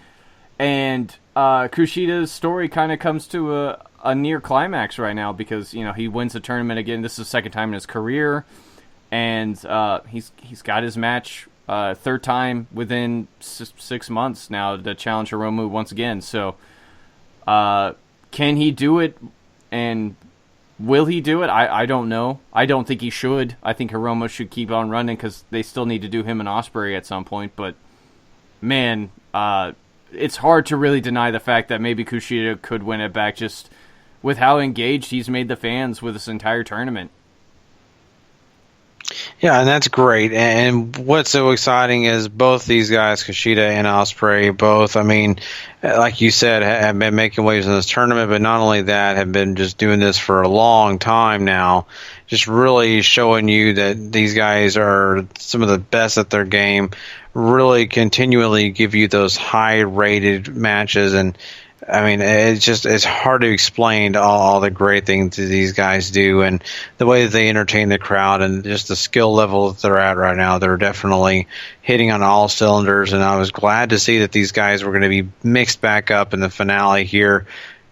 And Kushida's story kind of comes to a near climax right now, because he wins the tournament again. This is the second time in his career, and he's got his match third time within 6 months now to challenge Hiromu once again. So can he do it, and will he do it? I don't know. I don't think he should. I think Hiromu should keep on running, because they still need to do him and Ospreay at some point. But, man, it's hard to really deny the fact that maybe Kushida could win it back, just with how engaged he's made the fans with this entire tournament. Yeah, and that's great. And what's so exciting is both these guys, Kushida and Ospreay, both, I mean, like you said, have been making waves in this tournament, but not only that, have been just doing this for a long time now, just really showing you that these guys are some of the best at their game, really continually give you those high-rated matches, and I mean, it's hard to explain all the great things that these guys do and the way that they entertain the crowd and just the skill level that they're at right now. They're definitely hitting on all cylinders, and I was glad to see that these guys were going to be mixed back up in the finale here.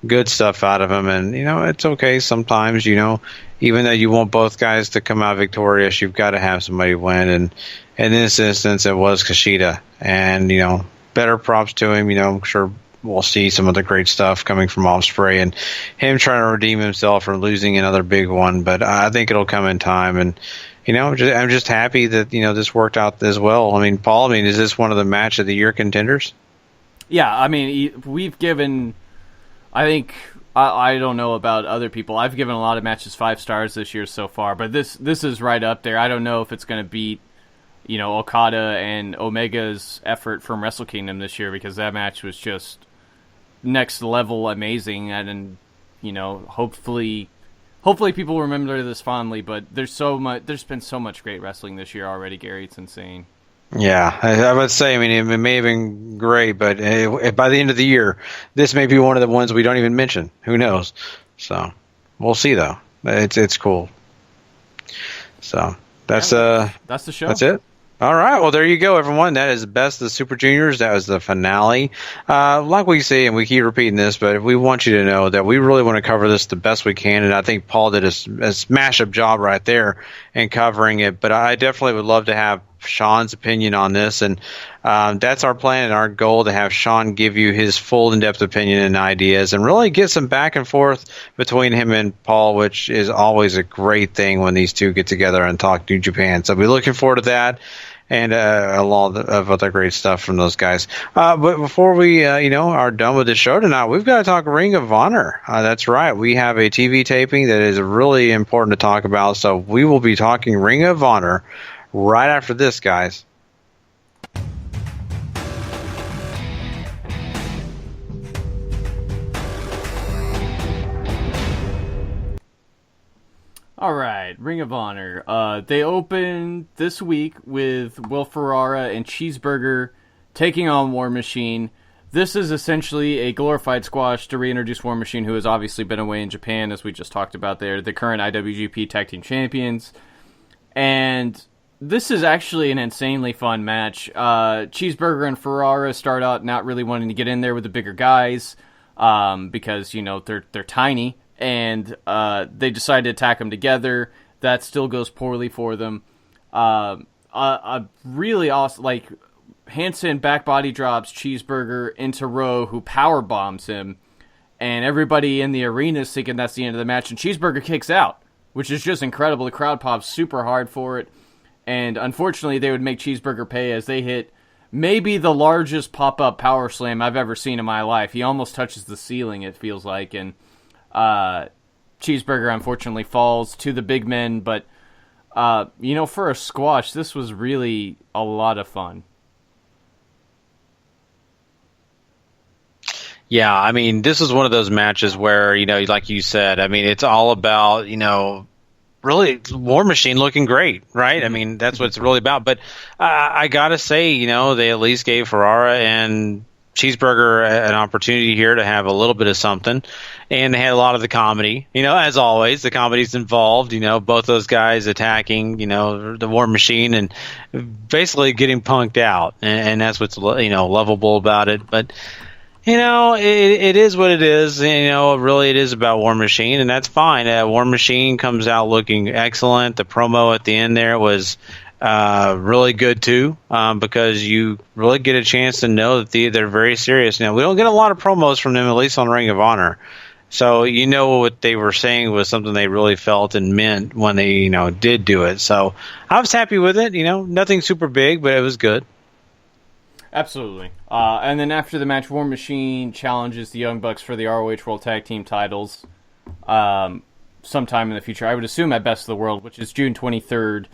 Good stuff out of them, and, it's okay sometimes, even though you want both guys to come out victorious, you've got to have somebody win, and in this instance, it was Kushida, and, better props to him, I'm sure we'll see some of the great stuff coming from Ospreay and him trying to redeem himself from losing another big one. But I think it'll come in time. And, I'm just happy that, this worked out as well. I mean, Paul, is this one of the match of the year contenders? Yeah, I mean, we've given, I think, I don't know about other people. I've given a lot of matches 5 stars this year so far, but this is right up there. I don't know if it's going to beat, Okada and Omega's effort from Wrestle Kingdom this year, because that match was just next level amazing, and hopefully people remember this fondly. But there's been so much great wrestling this year already, Gary. It's insane. Yeah, I would say, it may have been great, but by the end of the year, this may be one of the ones we don't even mention. Who knows? So we'll see, though. It's cool. So that's the show. That's it. All right, well, there you go, everyone. That is the best of the Super Juniors. That was the finale. Like we say, and we keep repeating this, but we want you to know that we really want to cover this the best we can, and I think Paul did a smash-up job right there in covering it. But I definitely would love to have Sean's opinion on this, and that's our plan and our goal, to have Sean give you his full in-depth opinion and ideas and really get some back and forth between him and Paul, which is always a great thing when these two get together and talk New Japan. So we're looking forward to that, and a lot of other great stuff from those guys. But before we are done with the show tonight, we've got to talk Ring of Honor. That's right, we have a TV taping that is really important to talk about, so we will be talking Ring of Honor right after this, guys. All right, Ring of Honor. They opened this week with Will Ferrara and Cheeseburger taking on War Machine. This is essentially a glorified squash to reintroduce War Machine, who has obviously been away in Japan, as we just talked about there, the current IWGP Tag Team Champions. And this is actually an insanely fun match. Cheeseburger and Ferrara start out not really wanting to get in there with the bigger guys because, they're tiny. And they decide to attack them together. That still goes poorly for them. A really awesome, Hansen back body drops Cheeseburger into Rowe, who power bombs him, and everybody in the arena is thinking that's the end of the match, and Cheeseburger kicks out, which is just incredible. The crowd pops super hard for it, and unfortunately they would make Cheeseburger pay as they hit maybe the largest pop-up power slam I've ever seen in my life. He almost touches the ceiling, it feels like, and Cheeseburger unfortunately falls to the big men, but for a squash, this was really a lot of fun. Yeah, this is one of those matches where, like you said, it's all about, really War Machine looking great, right? That's what it's really about. But I gotta say, they at least gave Ferrara and Cheeseburger an opportunity here to have a little bit of something, and they had a lot of the comedy. As always, the comedy's involved. Both those guys attacking, the War Machine and basically getting punked out, and that's what's lovable about it. But it is what it is. Really, it is about War Machine, and that's fine. War Machine comes out looking excellent. The promo at the end there was really good too, because you really get a chance to know that they're very serious. We don't get a lot of promos from them, at least on Ring of Honor. So what they were saying was something they really felt and meant when they did do it. So I was happy with it. Nothing super big, but it was good. Absolutely. And then after the match, War Machine challenges the Young Bucks for the ROH World Tag Team titles sometime in the future. I would assume at Best of the World, which is June 23rd.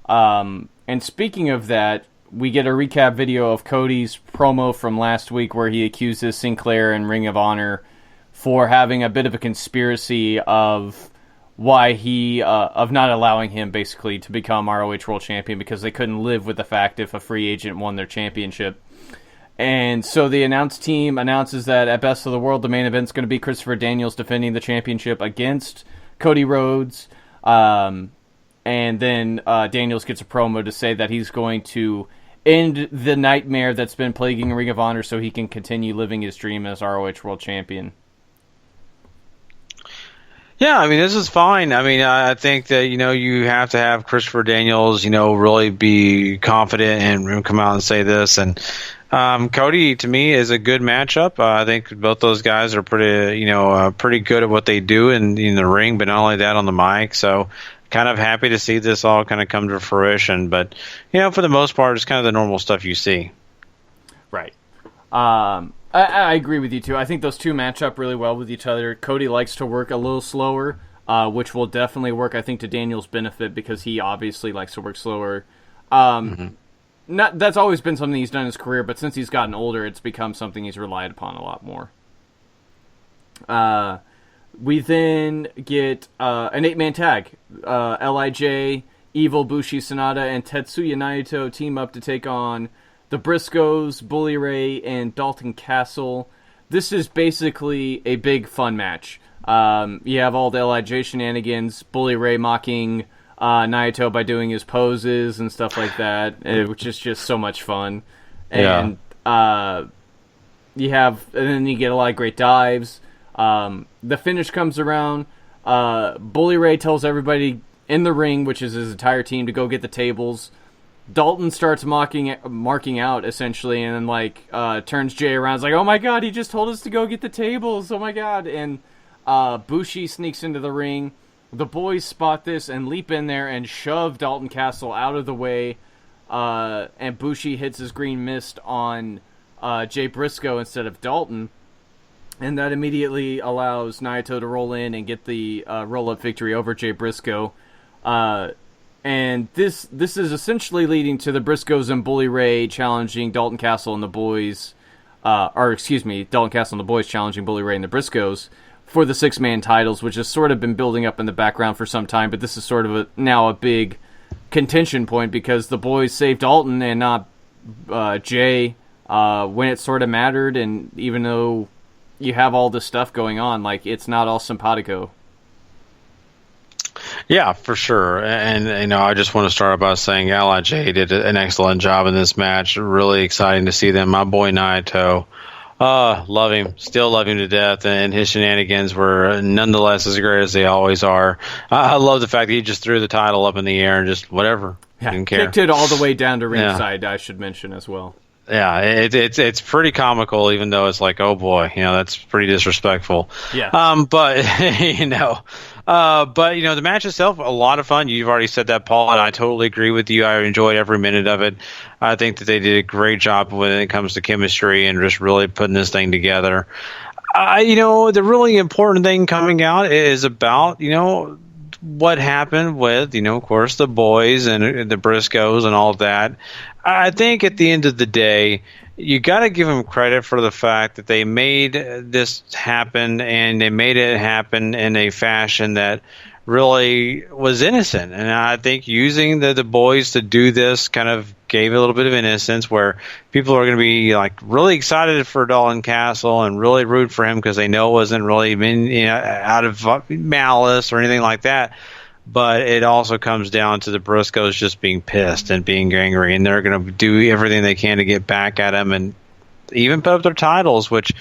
And speaking of that, we get a recap video of Cody's promo from last week where he accuses Sinclair and Ring of Honor for having a bit of a conspiracy of why he, of not allowing him basically to become ROH World Champion because they couldn't live with the fact if a free agent won their championship. And so the announce team announces that at Best of the World, the main event's going to be Christopher Daniels defending the championship against Cody Rhodes. And then Daniels gets a promo to say that he's going to end the nightmare that's been plaguing Ring of Honor so he can continue living his dream as ROH World Champion. Yeah, I mean, this is fine. I mean, I think that, you have to have Christopher Daniels, really be confident and come out and say this. And Cody, to me, is a good matchup. I think both those guys are pretty good at what they do in the ring, but not only that, on the mic. So kind of happy to see this all kind of come to fruition. But, for the most part, it's kind of the normal stuff you see. Right. I agree with you, too. I think those two match up really well with each other. Cody likes to work a little slower, which will definitely work, I think, to Daniel's benefit because he obviously likes to work slower. That's always been something he's done in his career, but since he's gotten older, it's become something he's relied upon a lot more. We then get an 8-man tag. LIJ, Evil, Bushi, Sanada, and Tetsuya Naito team up to take on the Briscoes, Bully Ray, and Dalton Castle. This is basically a big fun match. You have all the LIJ shenanigans, Bully Ray mocking Naito by doing his poses and stuff like that, which is just so much fun. And then you get a lot of great dives. The finish comes around. Bully Ray tells everybody in the ring, which is his entire team, to go get the tables. Dalton starts marking out, essentially, and then, turns Jay around. It's like, oh my god, he just told us to go get the tables. Oh my god. And Bushi sneaks into the ring. The boys spot this and leap in there and shove Dalton Castle out of the way. And Bushi hits his green mist on Jay Briscoe instead of Dalton. And that immediately allows Naito to roll in and get the roll-up victory over Jay Briscoe. And this is essentially leading to the Briscoes and Bully Ray challenging Dalton Castle and the boys, Dalton Castle and the boys challenging Bully Ray and the Briscoes for the 6-man titles, which has sort of been building up in the background for some time, but this is sort of now a big contention point because the boys saved Dalton and not Jay when it sort of mattered, and even though you have all this stuff going on, it's not all simpatico. Yeah, for sure. And, I just want to start by saying LIJ did an excellent job in this match. Really exciting to see them. My boy Naito, love him. Still love him to death. And his shenanigans were nonetheless as great as they always are. I love the fact that he just threw the title up in the air and just whatever. Yeah, didn't care. Kicked it all the way down to ringside, I should mention as well. Yeah, it's pretty comical, even though it's like, oh boy, that's pretty disrespectful. Yeah. But the match itself, a lot of fun. You've already said that, Paul, and I totally agree with you. I enjoyed every minute of it. I think that they did a great job when it comes to chemistry and just really putting this thing together. The really important thing coming out is about, what happened with, of course, the boys and the Briscoes and all of that. I think at the end of the day, you got to give them credit for the fact that they made this happen, and they made it happen in a fashion that really was innocent. And I think using the boys to do this kind of gave a little bit of innocence where people are going to be really excited for Dalton Castle and really root for him because they know it wasn't really out of malice or anything like that. But it also comes down to the Briscoes just being pissed and being angry, and they're going to do everything they can to get back at him and even put up their titles, which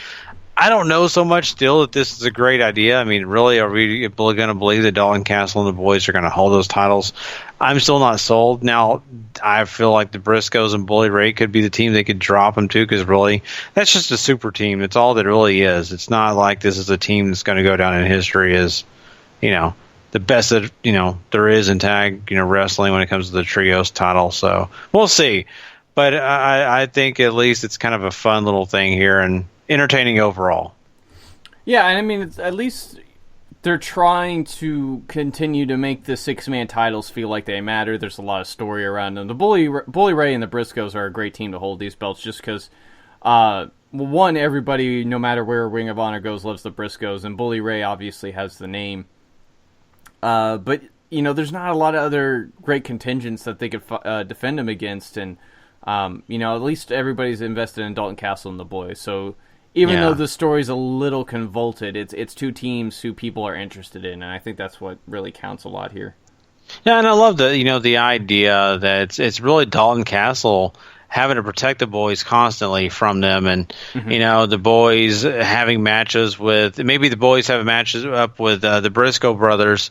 I don't know so much still that this is a great idea. I mean, really, are we going to believe that Dalton Castle and the boys are going to hold those titles? I'm still not sold. Now, I feel like the Briscoes and Bully Ray could be the team they could drop them to because really, that's just a super team. That's all that it really is. It's not like this is a team that's going to go down in history as, the best that there is in tag wrestling when it comes to the trios title. So we'll see, but I think at least it's kind of a fun little thing here and entertaining overall. Yeah, and I mean at least they're trying to continue to make the 6-man titles feel like they matter. There's a lot of story around them. The Bully Ray and the Briscoes are a great team to hold these belts just because. One, everybody, no matter where Ring of Honor goes, loves the Briscoes, and Bully Ray obviously has the name. But, there's not a lot of other great contingents that they could defend him against, and At least everybody's invested in Dalton Castle and the boys. So even though the story's a little convoluted, it's two teams who people are interested in, and I think that's what really counts a lot here. Yeah, and I love the idea that it's really Dalton Castle having to protect the boys constantly from them, and the boys having matches with, maybe the boys have matches up with the Briscoe brothers,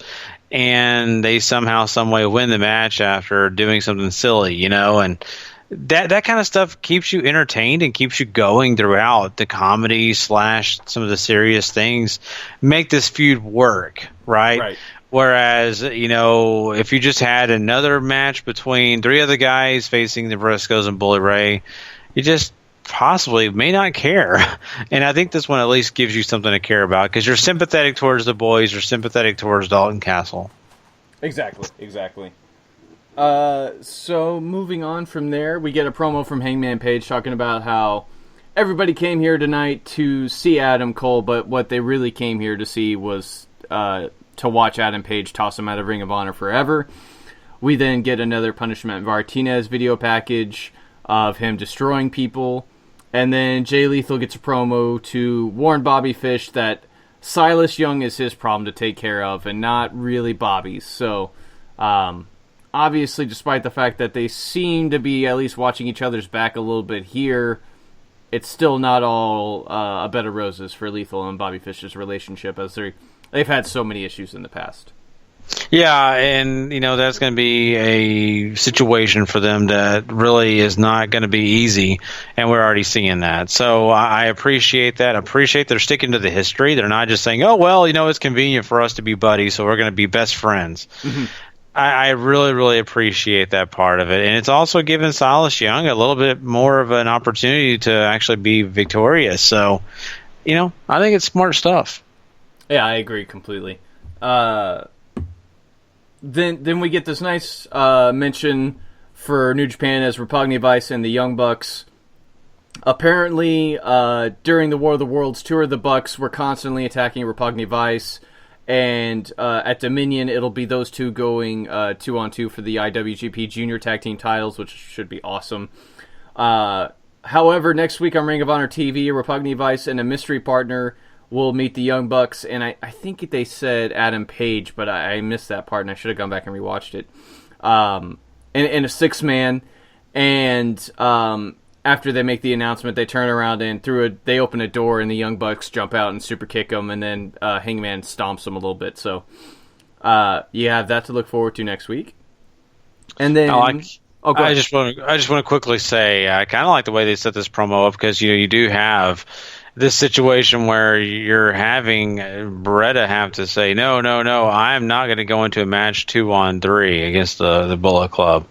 and they somehow, some way win the match after doing something silly, and that kind of stuff keeps you entertained and keeps you going throughout the comedy / some of the serious things. Make this feud work, right? Whereas, if you just had another match between three other guys facing the Briscoes and Bully Ray, you just possibly may not care. And I think this one at least gives you something to care about because you're sympathetic towards the boys, you're sympathetic towards Dalton Castle. Exactly. So moving on from there, we get a promo from Hangman Page talking about how everybody came here tonight to see Adam Cole, but what they really came here to see was to watch Adam Page toss him out of Ring of Honor forever. We then get another Punishment Martinez video package of him destroying people, and then Jay Lethal gets a promo to warn Bobby Fish that Silas Young is his problem to take care of and not really Bobby's. So obviously, despite the fact that they seem to be at least watching each other's back a little bit here, it's still not all a bed of roses for Lethal and Bobby Fish's relationship, as they've had so many issues in the past. Yeah, and that's going to be a situation for them that really is not going to be easy, and we're already seeing that. So I appreciate that. I appreciate they're sticking to the history. They're not just saying, oh, well, it's convenient for us to be buddies, so we're going to be best friends. I really, really appreciate that part of it. And it's also given Silas Young a little bit more of an opportunity to actually be victorious. So, I think it's smart stuff. Yeah, I agree completely. Then we get this nice mention for New Japan as Roppongi Vice and the Young Bucks. Apparently, during the War of the Worlds tour, the Bucks were constantly attacking Roppongi Vice. And at Dominion, it'll be those two going 2-on-2 for the IWGP Junior Tag Team titles, which should be awesome. However, next week on Ring of Honor TV, Roppongi Vice and a mystery partner will meet the Young Bucks, and I think they said Adam Page, but I missed that part, and I should have gone back and rewatched it. In a six-man, and after they make the announcement, they turn around and they open a door, and the Young Bucks jump out and super kick them, and then Hangman stomps them a little bit. So you have that to look forward to next week. And then I just want to quickly say I kind of like the way they set this promo up because you do have this situation where you're having Beretta have to say, no, I'm not going to go into a match 2-on-3 against the Bullet Club.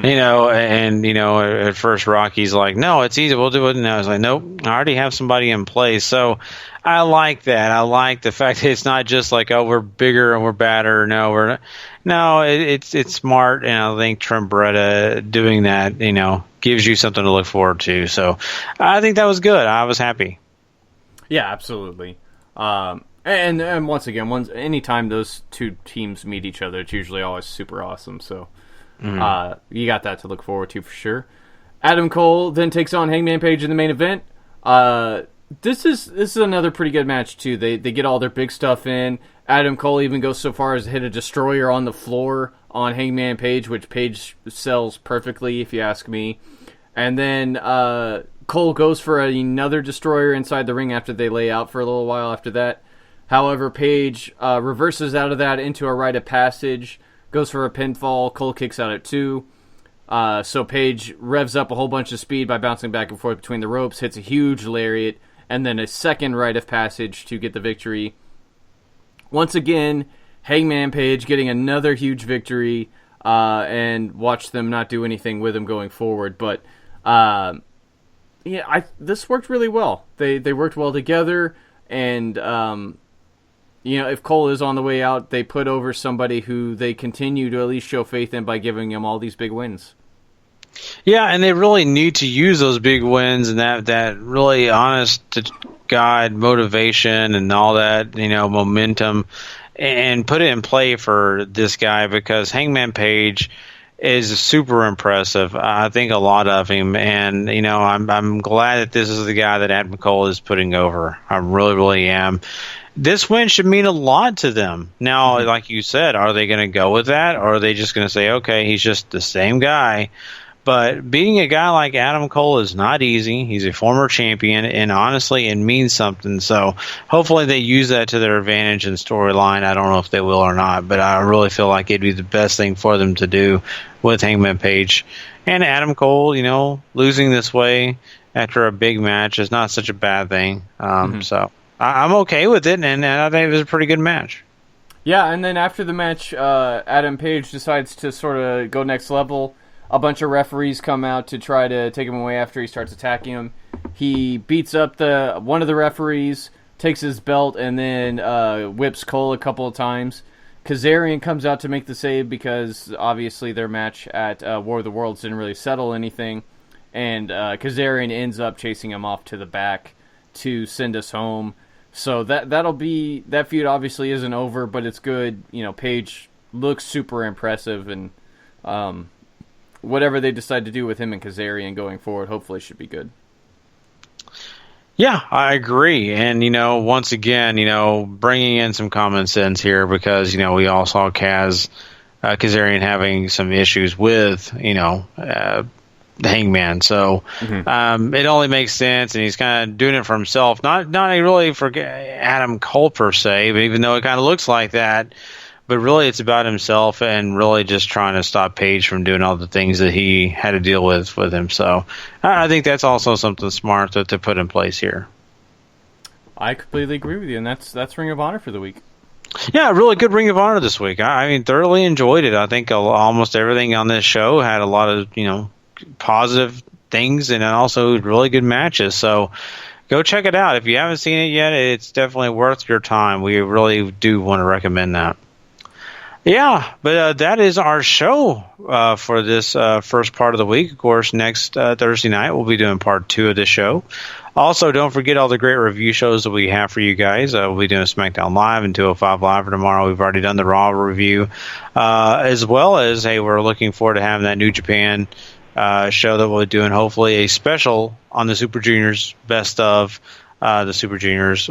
At first Rocky's like, no, it's easy, we'll do it now. It's like, nope, I already have somebody in place. So I like that. I like the fact that it's not just like, oh, we're bigger and we're badder. No, it's smart, and I think Trent Beretta doing that, gives you something to look forward to. So I think that was good. I was happy. Yeah, absolutely. And once again, anytime those two teams meet each other, it's usually always super awesome. So you got that to look forward to for sure. Adam Cole then takes on Hangman Page in the main event. This is another pretty good match too. They get all their big stuff in. Adam Cole even goes so far as to hit a destroyer on the floor on Hangman Page, which Page sells perfectly, if you ask me. And then Cole goes for another destroyer inside the ring after they lay out for a little while after that. However, Page reverses out of that into a rite of passage, goes for a pinfall. Cole kicks out at 2. So Page revs up a whole bunch of speed by bouncing back and forth between the ropes, hits a huge lariat, and then a second rite of passage to get the victory. Once again, Hangman Page getting another huge victory, and watch them not do anything with him going forward. But this worked really well. They worked well together, and if Cole is on the way out, they put over somebody who they continue to at least show faith in by giving him all these big wins. Yeah, and they really need to use those big wins and that really honest to God motivation and all that, momentum, and put it in play for this guy, because Hangman Page is super impressive. I think a lot of him, and I'm glad that this is the guy that Adam Cole is putting over. I really, really am. This win should mean a lot to them. Now, like you said, are they going to go with that, or are they just going to say, okay, he's just the same guy? But beating a guy like Adam Cole is not easy. He's a former champion, and honestly, it means something. So hopefully they use that to their advantage in storyline. I don't know if they will or not, but I really feel like it'd be the best thing for them to do with Hangman Page. And Adam Cole, losing this way after a big match is not such a bad thing. So I'm okay with it, and I think it was a pretty good match. Yeah, and then after the match, Adam Page decides to sort of go next level. A bunch of referees come out to try to take him away after he starts attacking him. He beats up one of the referees, takes his belt, and then whips Cole a couple of times. Kazarian comes out to make the save because obviously their match at War of the Worlds didn't really settle anything. And Kazarian ends up chasing him off to the back to send us home. So that feud obviously isn't over, but it's good. Page looks super impressive, and whatever they decide to do with him and Kazarian going forward, hopefully should be good. Yeah, I agree. And, once again, bringing in some common sense here because, we all saw Kazarian having some issues with, the Hangman. So it only makes sense, and he's kind of doing it for himself. Not really for Adam Cole per se, but even though it kind of looks like that, but really it's about himself and really just trying to stop Page from doing all the things that he had to deal with him. So I think that's also something smart to put in place here. I completely agree with you, and that's Ring of Honor for the week. Yeah, really good Ring of Honor this week. I thoroughly enjoyed it. I think almost everything on this show had a lot of, positive things and also really good matches. So go check it out. If you haven't seen it yet, it's definitely worth your time. We really do want to recommend that. Yeah, but that is our show for this first part of the week. Of course, next Thursday night we'll be doing part 2 of this show. Also, don't forget all the great review shows that we have for you guys. We'll be doing SmackDown Live and 205 Live for tomorrow. We've already done the Raw review, as well as, we're looking forward to having that New Japan show that we'll be doing, hopefully a special on the Super Juniors best of the Super Juniors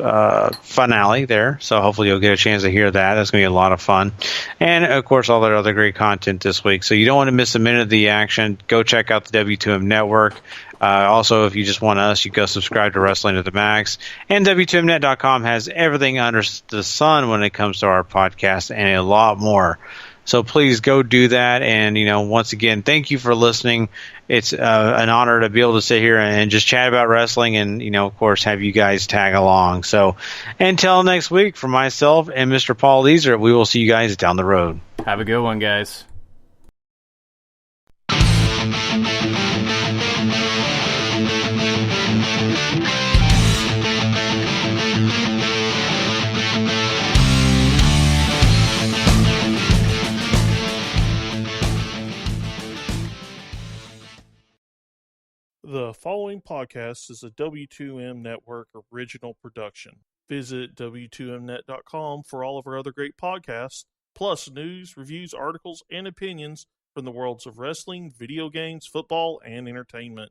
finale there. So hopefully you'll get a chance to hear that. That's going to be a lot of fun. And, of course, all that other great content this week. So you don't want to miss a minute of the action. Go check out the W2M Network. Also, if you just want us, you go subscribe to Wrestling to the Max. And W2Mnet.com has everything under the sun when it comes to our podcast and a lot more. So please go do that. And, once again, thank you for listening. It's an honor to be able to sit here and just chat about wrestling and, of course, have you guys tag along. So until next week, for myself and Mr. Paul Leazar, we will see you guys down the road. Have a good one, guys. The following podcast is a W2M Network original production. Visit W2Mnet.com for all of our other great podcasts, plus news, reviews, articles, and opinions from the worlds of wrestling, video games, football, and entertainment.